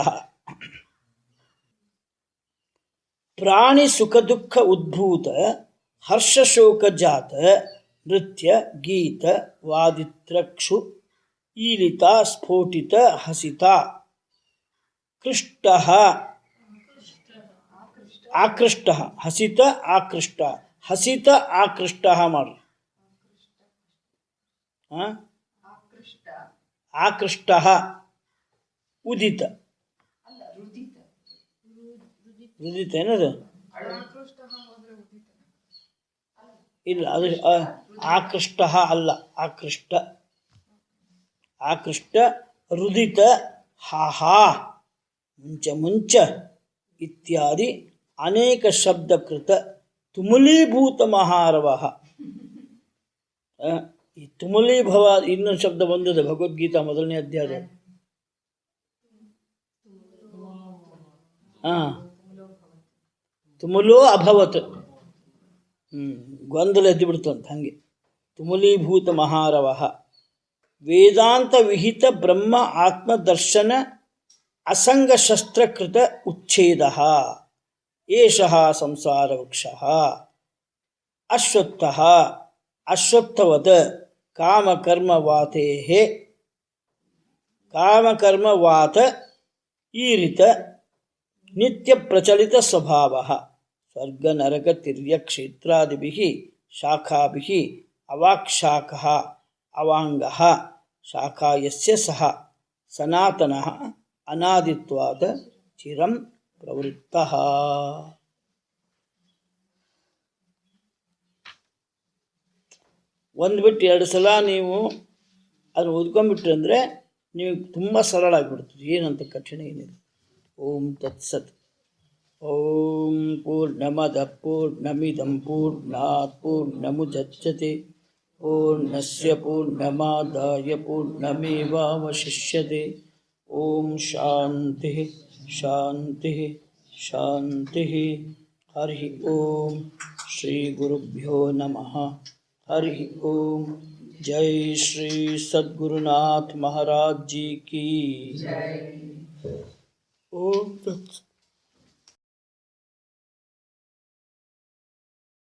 ಪ್ರಾಣಿ ಸುಖ ದುಃಖ ಉದ್ಭೂತ ಹರ್ಷಶೋಕ ಜಾತ ನೃತ್ಯ ಗೀತ ವಾದಿತ್ರಕ್ಷು ಈಲಿತ ಸ್ಫೋಟಿತ ಹಸಿತ ಕೃಷ್ಟ ಆಕೃಷ್ಟ. ಹಸಿತ ಆಕೃಷ್ಟ. ಹಸಿತ ಆಕೃಷ್ಟ ಮಾಡಿ. ಆಕೃಷ್ಟ ಉದಿತ. ಉದಿತ ಏನದು? ಇಲ್ಲ, ಅದು ಆಕೃಷ್ಟ ಅಲ್ಲ. ಆಕೃಷ್ಟ. ಆಕೃಷ್ಟ ರುದಿತ ಹಾ ಹಾ, ಮುಂಚ ಮುಂಚ ಇತ್ಯಾದಿ ಅನೇಕ ಶಬ್ದಕೃತ ತುಮುಲೀಭೂತ ಮಹಾರವ. ಈ ತುಮುಲೀಭವ ಇನ್ನೊಂದು ಶಬ್ದ ಬಂದಿದೆ ಭಗವದ್ಗೀತಾ ಮೊದಲನೇ ಅಧ್ಯಾಯದ. ತುಮುಲೋ ಅಭವತ್. ಗೊಂದಲ ಎದ್ದು ಬಿಡ್ತಂತ ಹಂಗೆ. ತುಮುಲೀಭೂತ ಮಹಾರವ ವೇದಾಂತ ವಿಹಿತ ಬ್ರಹ್ಮ ಆತ್ಮದರ್ಶನ ಅಸಂಗ ಶಸ್ತ್ರಕೃತ ಉಚ್ಛೇದ ಏಷಃ ಸಂಸಾರ ವೃಕ್ಷ ಅಶ್ವತ್ಥಃ ಅಶ್ವತ್ಥವತ್ ಕಾಮಕರ್ಮವಾತೇಃ ಕಾಮಕರ್ಮವಾತ ಈರಿತ ನಿತ್ಯ ಪ್ರಚಲಿತ ಸ್ವಭಾವಃ ಸ್ವರ್ಗ ನರಕ ತಿರ್ಯ ಕ್ಷೇತ್ರಾದಿಭಿಃ ಶಾಖಾಭಿಃ ಅವಾಕ್ಶಾಖಃ ಅವಾಂಗಃ ಶಾಖಾ ಯಸ್ಯ ಸಹ ಸನಾತನಃ ಅನಾದಿತ್ವಾತ್ ಚಿರಂ ಪ್ರವೃತ್ತಃ. ಒಂದು ಬಿಟ್ಟು ಎರಡು ಸಲ ನೀವು ಅದನ್ನು ಓದ್ಕೊಂಡ್ಬಿಟ್ರಿ ಅಂದರೆ ನೀವು ತುಂಬ ಸರಳ ಆಗಿಬಿಡ್ತದೆ, ಏನಂತ ಕಠಿಣ ಏನಿದೆ. ಓಂ ತತ್ಸತ್. ಓಂ ಪೂರ್ಣಮದ ಪೂರ್ಣಮಿದಂ ಪೂರ್ಣಾತ್ ಪೂರ್ಣಮುದಚ್ಯತೆ ಪೂರ್ಣಸ್ಯ ಪೂರ್ಣಮಾದಾಯ ಪೂರ್ಣಮೇವಾವಶಿಷ್ಯತೆ. ಓಂ ಶಾಂತಿ ಶಾಂತಿ ಶಾಂತಿ. ಹರಿ ಓಂ ಶ್ರೀ ಗುರುಭ್ಯೋ ನಮಃ. हरि ओम. जय श्री सद्गुरुनाथ महाराज जी की. ओम तत्सत.